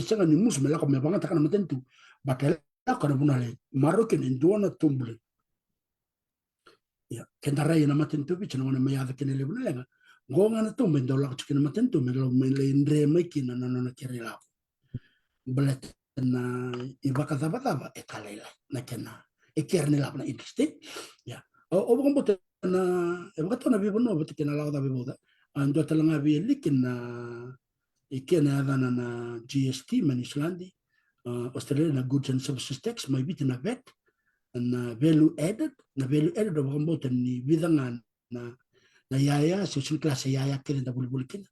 senga ni musu mela ko me banga takana matentu but la kana bono le maroke ni ndona tumbule ya kendara ina matentu bi chana me ya kene le bono lenga ngonga na tumbe ndola ko chikina matentu me lo me le ndre makina na na kere la belet na ibaka daba daba e kalela na kena e kerne la na intereste ya o bo mbote na e baka tona bibo no bote kena la da bibo da ando talanga bi likina e kena adana na GST man Islandi Australia na goods and services tax mai bit na vet na value added o bo mbote ni bidanga na yaya social class yaya kene da bulbul kena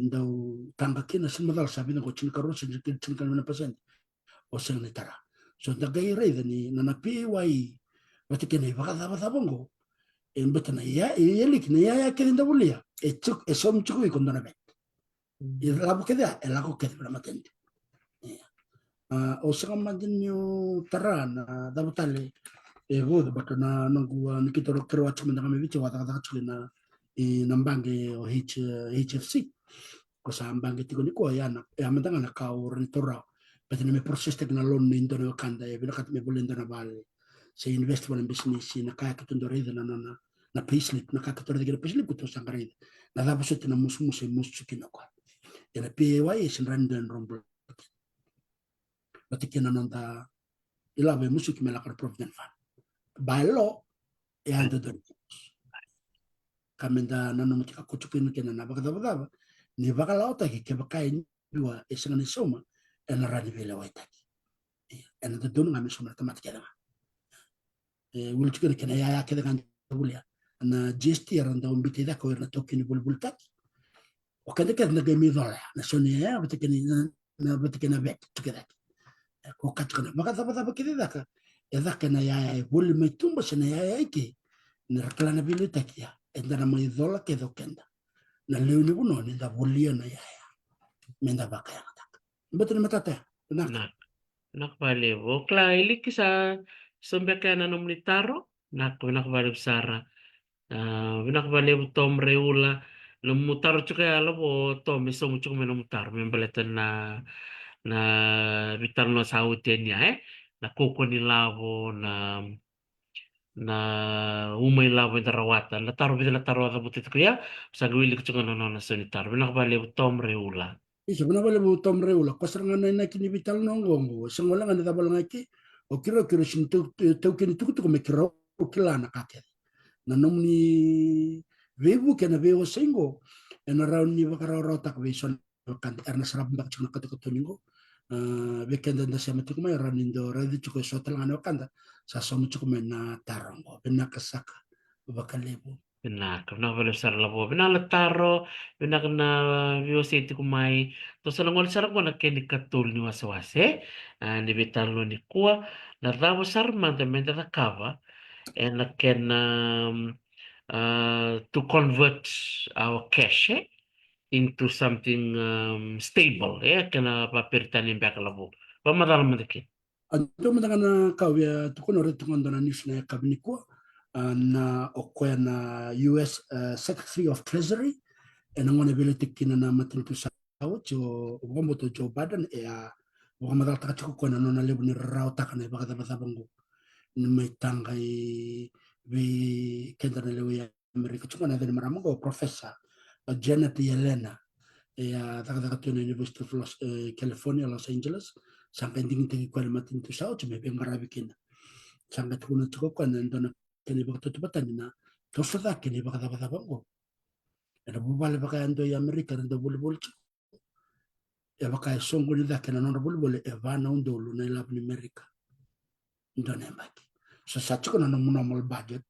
ndau tanga kina simadal sabi na ko chinkaro chinkaro na pasen o sen ni tara so da gai re ni na pi wai bati kene baka da bongo en betana ya lik ne ya kene da bulia chuk som chuku i kondona bet i la bu keda e la ko keda na matende o sen mandinyo tara na da butale e bod batana nangu ni kitoro kero atuma da me bichi wata da chulina i nambange o HFC ko sa ambange tiko ni ko yana e amandanga na ka o ritora but me process tek na lon ni ndoro kanda e bila kat me bolenda na bal se investment business na ka ka tundore na payslip na ka ka tundore payslip ko to sangare na da bosote na musmus e muschukino ko e na PAY sin randen rombo batikena nanda ila be musuk me la ka provident fund by law e ando do kamenda nano mutika kuchukino kena na bakada ni bakalauta ke bakai dua esanga soma en radi vele waitaki en da don ngam soma tamat keda wul chukene kena ya keda kan bulia na GST randa umbite da ko erna tokini bulbul tak o kede keda na gemi dola na soni ya batikeni na batikena vet tukeda ko katkana maka da bakede da ka ya da kana ya bul me tumba sene ya ke ni raklana vele takia en da mai dola ke do kenda na leuni buno ni da bulia na ya menda bakaya betul matata nak valevo kla ili kisa sombekana nominitaro nak valevo sara nak valevo tom reula lo mutaro chuka alo bo tom so mucho me no mutaro me baleten na vitar no sautenia na koko ni lavo na umay lavo in tarawata na taro bida na tarawata butit ko ya sa gwili ko chuka no na sonitar nak valevo tom reula Iso bana bale bu tom reula kasaranga na kini vital nongongo sangola ngana da balanga ki o kiro sin tu kini tu me kiro o kila na kake na nomni vebu kena veo sengo na raun ni bakara rota ka veson kan erna sarap mbak chuna kata toningo vekenda da sama tu kuma ranindo radi chuko sotal ngana kanda sa somu chuko na tarango bena kasaka bakalebu Benar, karena vale usar la voz. Benar la tarro, benar na vio seti kumai. To sa langol sarap ko na keni katul ni wasawase. Ni betalo ni kuwa. Na ravo sarman también da kava. And na can to convert our cash into something stable. Kena papiritan yung bakalabo. Pamadala mo dake. Anto madangana kawya tukono re tukono na news na kabiniko na okoya na US Secretary of Treasury e ngone bele tikina na matintu sa jo bombo to Joe Biden e a bombo dal taka ko na nona lebu ni raw taka na baka bata bango ni mai tanga vi kenda na lewu ya Amerika chuma na deni maramongo professor Janet Yelena e a taka to na University of California Los Angeles sampai dingin tegi kwa matin tu sao cuma bengara bikin sampai tukuna tuko kwa nandona kini bakto tu batani na tosada kini bakata bata bango era bubale baka ando ya Amerika ndo bulbul e baka songo ni da kena non bulbul e vana undolu na ilab ni Amerika ndo ne maki so sa tuko na normal budget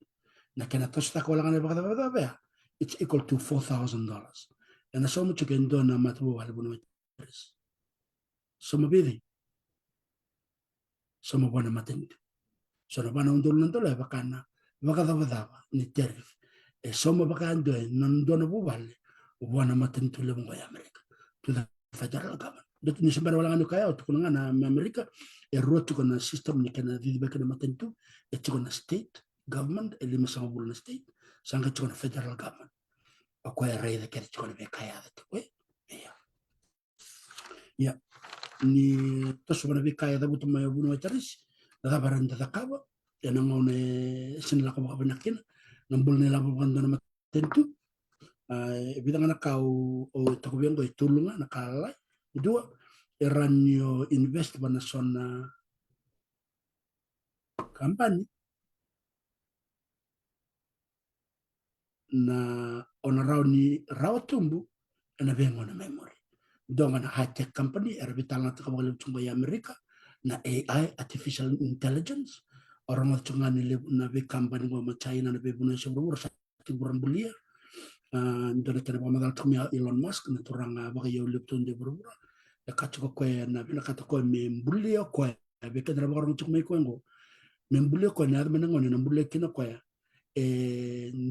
na kena tosada kwa langane bakata bata baya it's equal to $4,000 and so much ke ndo na matu wale bunu so mabidi sama buona matente sono bana undul nandole bakana bakadabadaba ni terif e soma bakando non dono bubale wana matentu le mo ya Amerika to the federal government dot ni sembara wala ngano kaya to kuna na Amerika e rotu kuna system ni kana di bakana matentu e kuna state government e lima sama bulna state sanga kuna federal government ako ya rai da kere kuna be kaya da we ya ni to sobana be kaya da butu mai bunu taris da baranda da kaba ya nangone sin la ko ba nakina nambul ni la bando na matentu bidang na kau o takubiang ko itulunga nakala dua eranyo invest bana sona company na ona rauni rawatumbu na bengo na memory donga na high tech company bitanga takabal tunga ya Amerika na AI artificial intelligence orang tunga ni na be company go ma China na be buna sebur sa tiburan belia ndona tena pamadal tumia Elon Musk na turanga baka yo lepton de burura ya kachuko kwe na bina kata kwe membulio kwe beka dara baka runtuk mai kwengo membulio kwe na adama nangone na mbulio kina kwe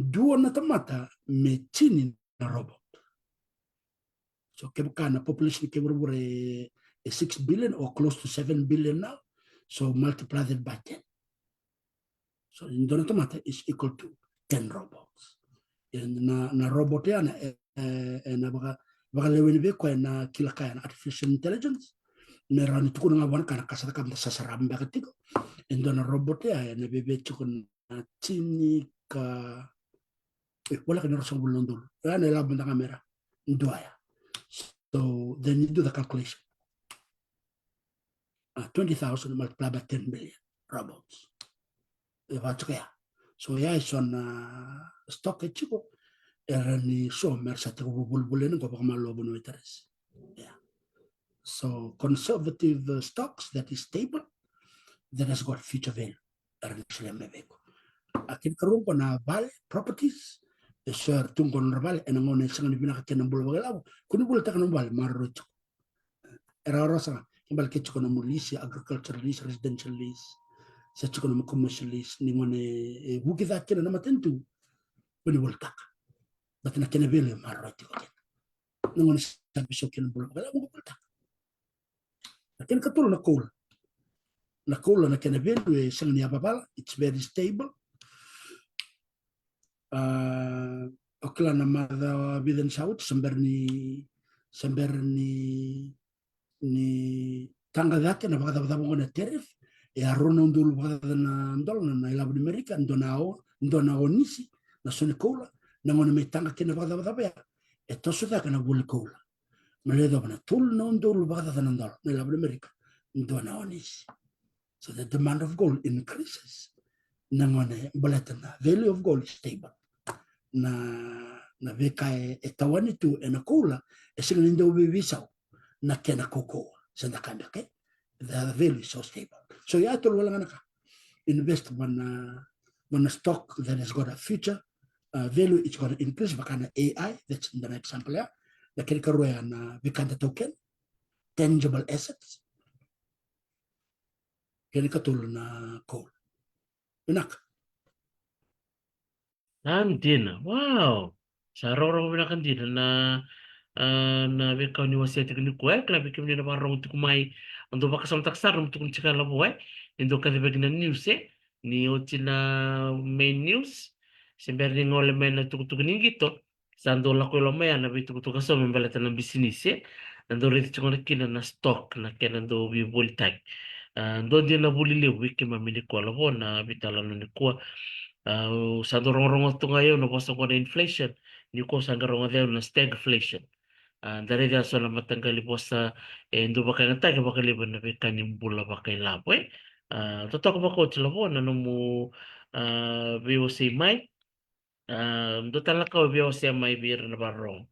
duo na tamata me chini na robot so kebuka na population keburubura 6 billion or close to 7 billion now so multiply that by 10 so ndona tamata is equal to 10 robots na robot ya na baka lewen be ko na kila kaya na artificial intelligence na rani tukuna nga wan kana kasata kam sasaram ba katiko endo na robot ya na bebe tukun na tini ka wala kana rasul bulondol ya na la banda kamera ndoya so then you do the calculation 20,000 multiplied by 10 million robots so ya is on stock chico erani so mersa te bulbulen ko ba malo bono interest yeah so conservative stocks that is stable that has got future value erani sile mebeko akin karun ko na vale properties sir tungon rabal en ngone sangan bina ka kenan bul bagala kunu bul ta kan bal marro era rosa bal ke ko na mulisi agricultural lease residential lease sa ko na commercial lease ni ngone buki da kenan na matentu bul bul tak lakini kena vile marro tiko ningoni sabi so kena bul bagala mo bul tak lakini katul na cool na kena vile sangan ya babal it's very stable okla na mada biden saut semberni ni tanga dake na bagada bagada ngona terif e arrono ndul bagada na ndol na ila di Amerika ndona onisi na sone kola na ngona me tanga kena bagada bagada ya e toso da kana bul kola maledo bana tul no ndul bagada na ndol na ila di Amerika ndona onisi so the demand of gold increases na ngona balatana value of gold is stable na veka e tawani tu e na kula e singa nindo bibisau na kena koko senda kanda ke the value is so stable so ya to wala ngana invest one stock that has got a future value it's going to increase bakana AI that's in the next example ya la kelka roya na vekanda token tangible assets kelka tul na coal inak Dina. Wow. Saroro mo binakan dina na beka ni wasiati kini kuai kena bikin ni na parang untuk mai untuk baka sam taksar untuk cekal la buai indo ka de begina news ni otina main news sember ni ngole men na tuk ni gitu sando la ko lo mai na bitu tuk so men bala tan bisnis nando reti chukona kina na stock na kena do bi voltag ndo dia na buli le wiki mamili ko la bona bitala no ni ko sa dorong-dorong ito ngayon, nabasa ko na inflation, ni ko sa garong ngayon na stagflation. Dari dia so na matanggali po sa endo ba kayo tayo bakaliban na kanyang bula ba kay labo totoo ko ba ko sila po na mo biyo si Mike do talaga ko biyo si Mike bir na barong.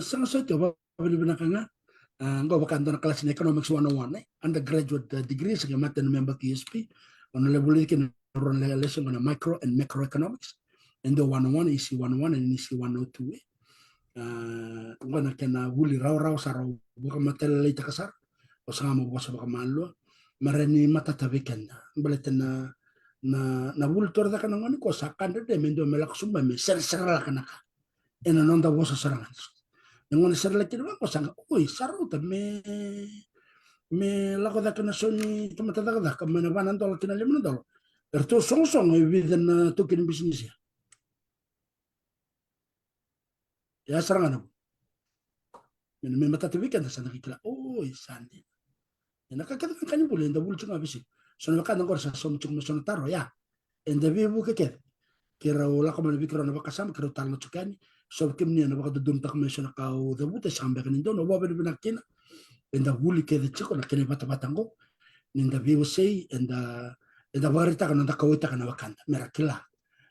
sang sa ito ba na ka nga ngo bakanto na class in economics 101 undergraduate degree sa mata na member KSP on level kin ron lesson on micro and macroeconomics and the 101 EC 101 and EC 102 ngona kana wuli raw sa raw buka matalay ta kasar o sa mo bosa baka malo marani matatavikenda baletena na vultor da kana ngani ko sakanda de mendo melak sumba me ser ser la kana ena nonda vosa sarangan ngoni ser la kira ko sanga oi saruta me la ko da kana soni tomata da ka mena banan dol kina lemna dol erto song song e within token business ya sarangan me matatavikenda sana kila oi sandi ena ka kada kan bule nda bul chunga bisi sono ka ngor sa som chung sono taro ya enda vi bu ke kira wala ko man bikra na bakasam kira talo chukani so kim ni na baka dun tak me sono ka o da buta sambe kan ndo no ba be na kina enda buli ke de chiko na kene bata batango ninda vi sei enda barita kan nda ka wita kan wakanda merakila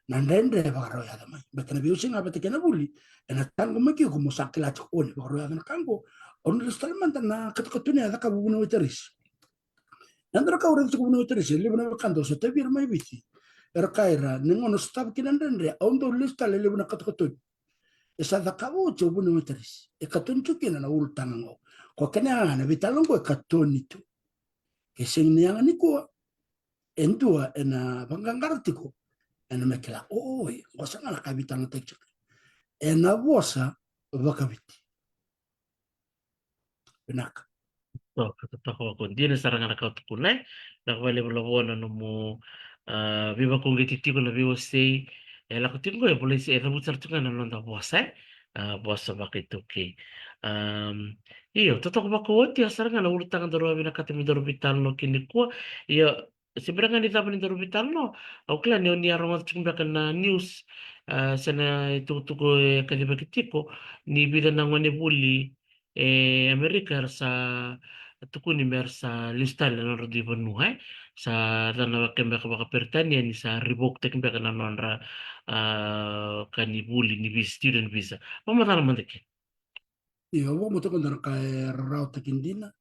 nandende bakaro ya damai betana vi singa bete kena buli ena tango maki ko musakila chokoni bakaro ya na kango on restalman na katkatuni ada ka bubuno witeris nandra ka urat ko bubuno witeris lebna kando so tabir mai biti erkaira ningono stab kinandendre ondo lista lebna katkatuni esa da kabo cho bubuno witeris e katun chukina na ultango ko kena na vitalongo e katoni tu ke singnianga ni ko entua ena bangangartiko ena mekela oi ngosanga na kabitano tekcho ena bosa vakaviti benaka Toh continue sarangana kau tukunai na vale belavona no mo viva con che ti dicono vivo sei e la continuo e volessi e dovuto cercare non da bossa bossa va che tocchi io tutto come con ti sarangana urtanga do rovina katemi do vitalno kini ko io sebenarnya di tapan do vitalno au klan ne oni aroma chumba kana news sana itu tu ko kadi bakitiko ni bida nangwane bully Amerika sa tukuni mer sa listal na ro di Vanuai sa dana kembe ka baka pertanian ni sa ribok te kembe kana nonra kanibuli ni student visa pamatana mandeke io uomo to kondar ka rauta kindina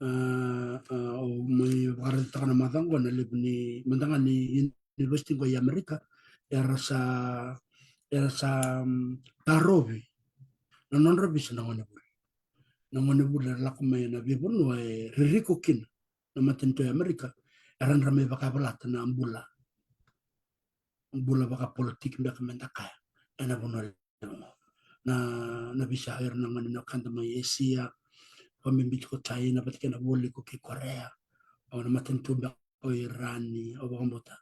o mai varita kana matango na lebni mandanga ni university go Amerika era sa tarobi na non robi sa nangone bula la ko mai na bibun no e ririko kin na matento Amerika eran rame baka balata na ambula baka politik mbak mendaka ena bono na na bisa air na ngani na kanta mai Asia pamimbit ko China pati na boli ko ki Korea o na matento mbak o Irani o baka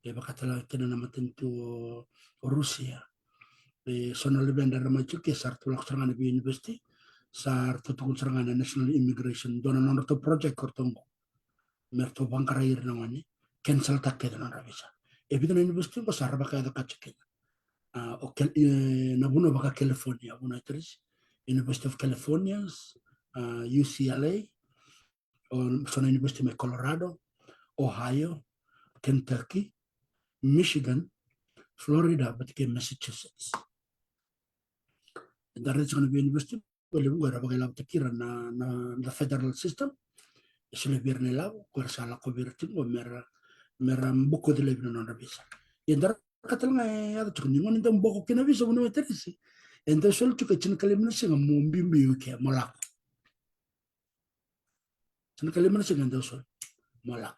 e baka tala kena na matento o Rusia e sono le benda na machu ke sartu lak sarangana bi university sar tutukun sarangana national immigration dona non to project kortongo merto bankara ir na ngani cancel takke na rabisa e bidana university ko sar baka da kachke o na buno baka California buno itris University of California UCLA o sono University of Colorado Ohio Kentucky Michigan Florida but ke Massachusetts there is going to be university wale ngora baka lab takira na federal system sulle birne lab ko sala ko birtin o mera mboko de lebno non rabisa yendar katal nga ya to ni ngon ndam boko kina bisa wono terisi endo sol tuka chin kalimna singa mumbi mbiuke molak chin kalimna singa endo sol molak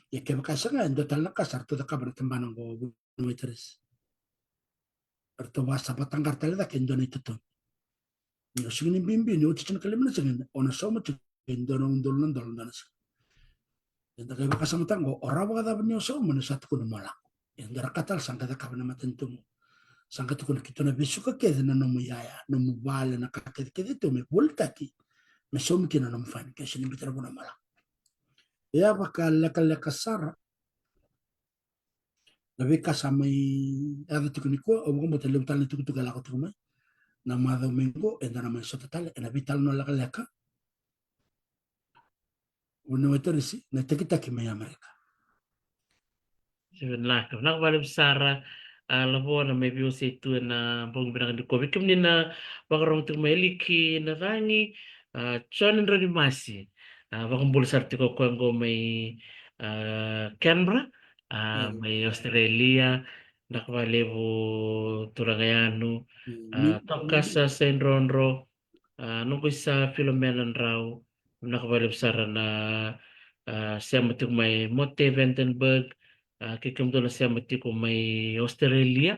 ya ke baka sanga endo talna kasar to da kabra tambana go wono terisi erto basa batanggar tele da kendo ni tutu no singin bimbi no chin kalimna singa ona somo tu endo non dolon dolon danas endo ke baka sama tango ora baka da bnyo somo no sat kuno molak endo rakatal sanga da kabna matentumu sanga tu kuna kitona bisuka kede na nomu yaya nomu bale na kakede kede to me voltaki me som kina nomu fani ke sini bitara bona mala ya baka leka sara na beka samai ada tu kuniko o mo bote lem tal tu tu gala ko tu mai na ma do mengo e na ma sota tal e na vital no leka uno eterisi na tekita ki me Amerika sebenarnya nak balik besar labona may view sa ito na pong binang di ko bikim ni na bakarong tu meliki na rangi chon rin ni masi bakang bulasar ti ko ko may Canberra may Australia nakabalibo Turangayano toka sa Saint Ronro nung ko sa Philomena raw nakabalib sara na siya mati ko may Motte Vandenberg, kikim doon na siya mati ko may Australia,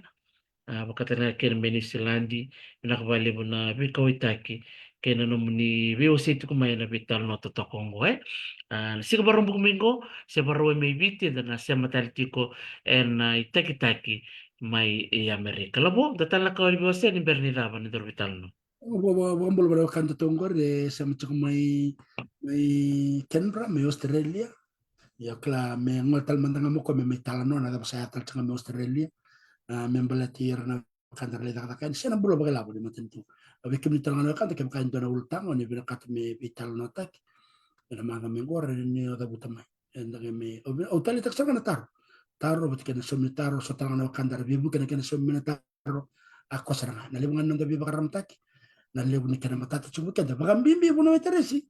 makatana kaya may New Zealandi, nakabali mo na Bikaw-Itaki, kaya na naman ni VOC ko may nabital no totokong ko siya barong bukumingo, siya barong may biti, na siya mataliti ko, and Itaki-Taki, may Amerika. Labo, datang lang ka VOC, ni Berniraban, ni Dorbital no. Wambol bara kanta tongor sa macam may Canberra, may Australia. Ya kla may ngotal mandang mo ko may talano na sa atal sa may Australia. May balatir na kanta le kan siya na bulo bagala di matentu. Abi kim ni talano kanta kim kan dona ultang ni binakat may vital no tak. Na mga mengor ni da butama. Enda may utali tak sa na taro bat kan sumni taro sa talano kanta bibu kan sumni taro ako saranga nalibungan nang gabi bakaram tak. Nalebu ni kana matata chubu kanda bagambimbi buno meteresi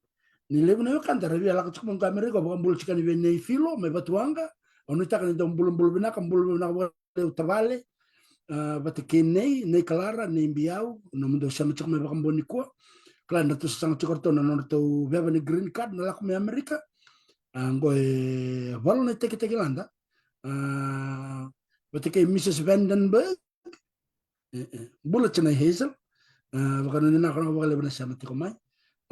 ni lebu na kanda rabi ala kuchuk mong kamera ko bagambul chikani be nei filo me batuanga onu taka ni dom bulum bina utavale batikin nei kalara nei biau no mundo sama chuk me bagamboni ko klan datu sang chukorto na no to beba ni green card na laku me Amerika ngo valo ne teke landa batikin Mrs. Vandenberg bullet na hazel baka nina ako na bakal na siya mati kumay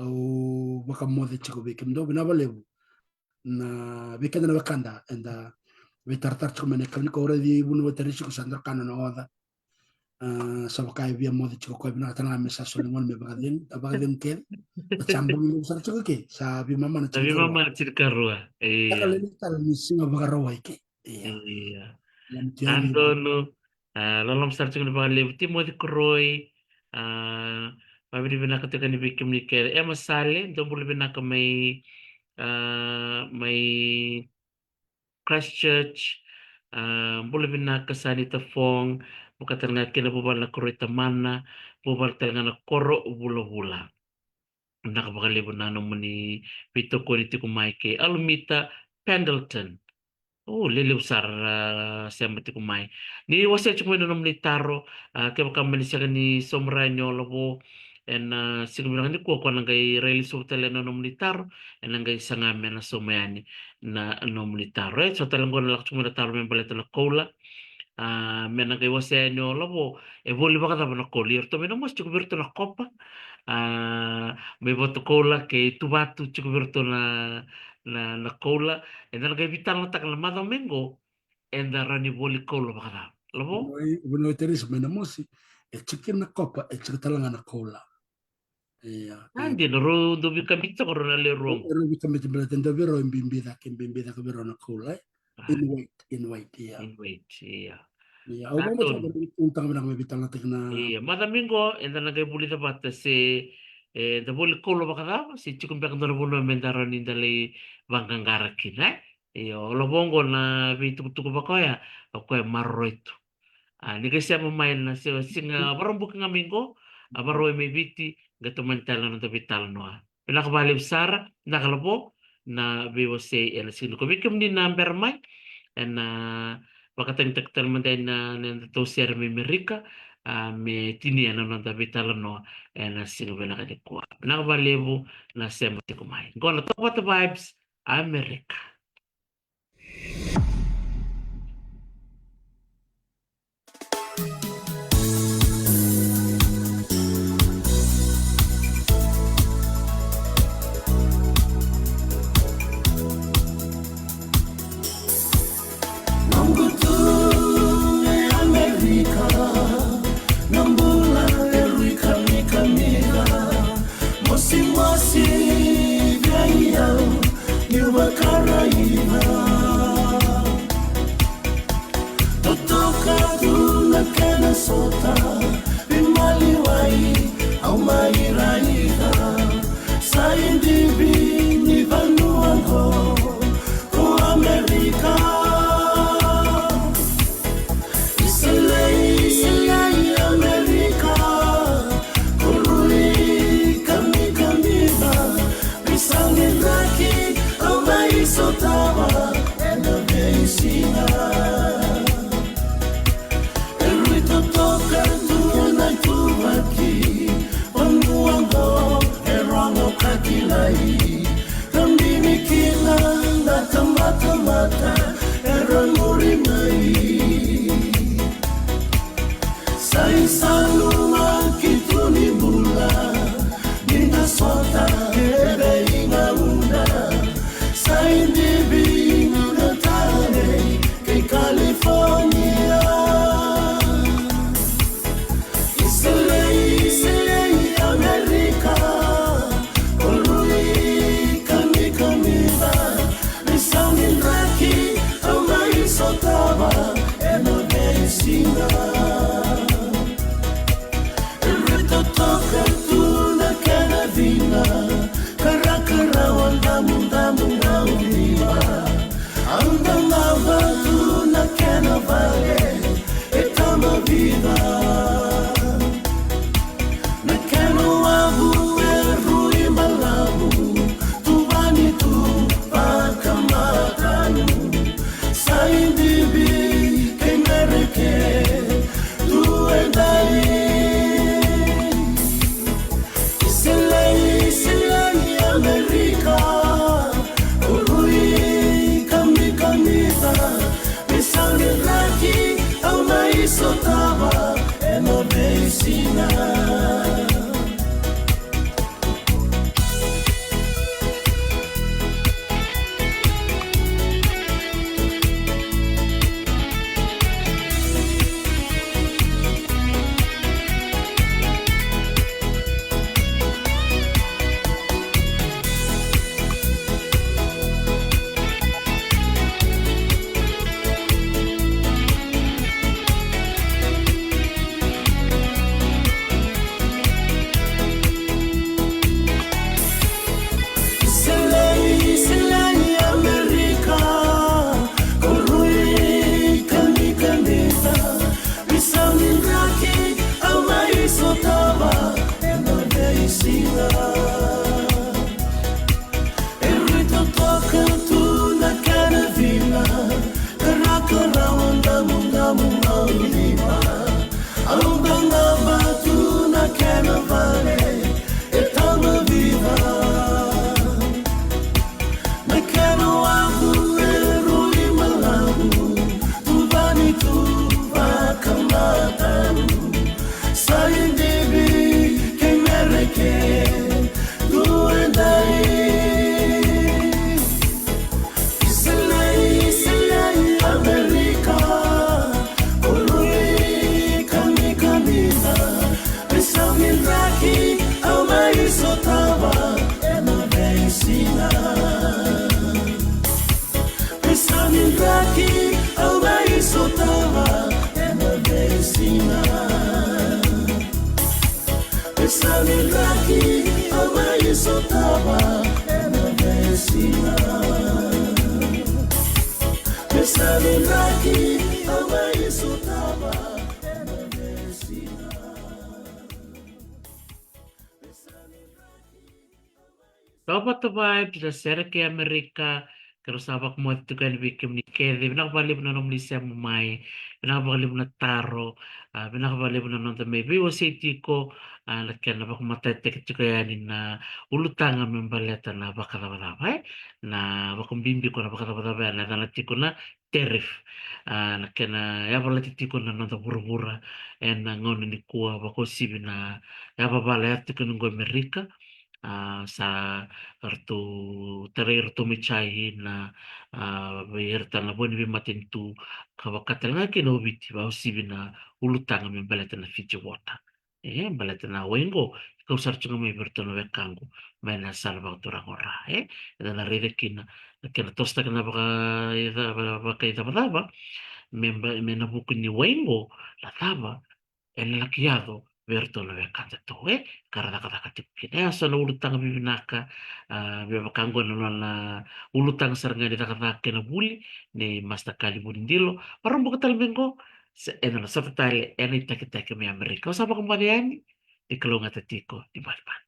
o baka mo de chiko bikim do binabalebu na bikin na bakanda and bitartar chiko mene kami ko already bunu waterisi ko sandar kana na oda sa baka via mo de chiko ko binata na mesa solingon me bakadin ken chambul mo sa chiko ke sa bi mama na Sabi mama na chirkarua. takalili tal misinga baka rawai ke Iya. lam tiyo Ando no, lalam sarci ko na baka lebu, Timothy Croy, mabili binaka ni Bikim ni Kere. Masali, doon buli binaka may Christchurch, buli binaka sa Anita Fong, bukatan nga kinabubal na Croy Tamana, bubal talaga na Koro Bula-Bula. Nakabakalibo na naman ni Pito Kuriti Kumaike, Alumita Pendleton. Liliw sar siya mati kumay. Ni wasya chukmo na naman ni Taro, kaya baka manisya ni Somranyo labo, and siguro ni kuha ko nang kay Rayleigh Sutele na naman ni Taro, and nang kay sangamen na sumayani na naman ni Taro. So talang ko nalak chukmo na Taro may balita na kola, may nang kay wasya nyo labo, boli baka naman na kola, yerto may naman chukmo na kopa, may boto kola kay tubatu chukmo na kola, and then kay vital na takal na Domingo, and rani boli kola baka labo. bunu waterisi me na mosi chicken na kopa chicken talanga na kola Hindi na ro dobi kabito ko na lerong. Pero kami tibalatin do biro imbimbida ko biro na kulay in white In wait, iya. iya o mo sa untang na kami bital na tigna Iya, Domingo, and then nagay buli na bata si the boli kola baka si chicken baka na buno mendaro ni dali banggang garakin iyo lobongo na vitu baka ya ako marro ito. Ni kasi mamayan na siya singa barang bukang aminggo, baroy may biti gato mantala no vital no. Pinakabalib Sara nakalabo na VOC and sino ko bikim ni number mai and baka taktal man din na to share may Amerika may tinian no vital no and sino ba nakadikwa. Pinakabalibo na siya mati kumay. Gonna talk about the vibes Amerika. El ruido toca Taupa vibes da sera ke Amerika kero sabak mo tukan bikim ni kede binak balib na nom lisa mo mai binak balib na taro binak balib na nonta may biwa tiko lakyan na bak matete kaya na ulutanga membaleta na bakadabadaba na bakum bimbi ko na bakadabadaba na tiko na terif lakyan na yabalati tiko na nonta burubura na ngono ni kuwa bako sibi na yababala yatiko nungo Amerika sa ertu terir tu micai na berta na boni bimatin tu kabakatel nga kinobiti ba usibina ulutanga me baleta na fiji wata baleta na wengo kau sarchunga me berta no vekango mena salva turang ora na rede kina tosta kana baka ida baba me na buku ni wengo la taba el lakiado vertolo ve kanta to karada kata kati kine asa no ulutang bibinaka be bakango no na ulutang saranga di kata kena buli ne masta kali bundilo parang buka talbengo se ena sa fatale ena itakita ke me Amerika sa ba kumbadiani di kalunga tatiko di balban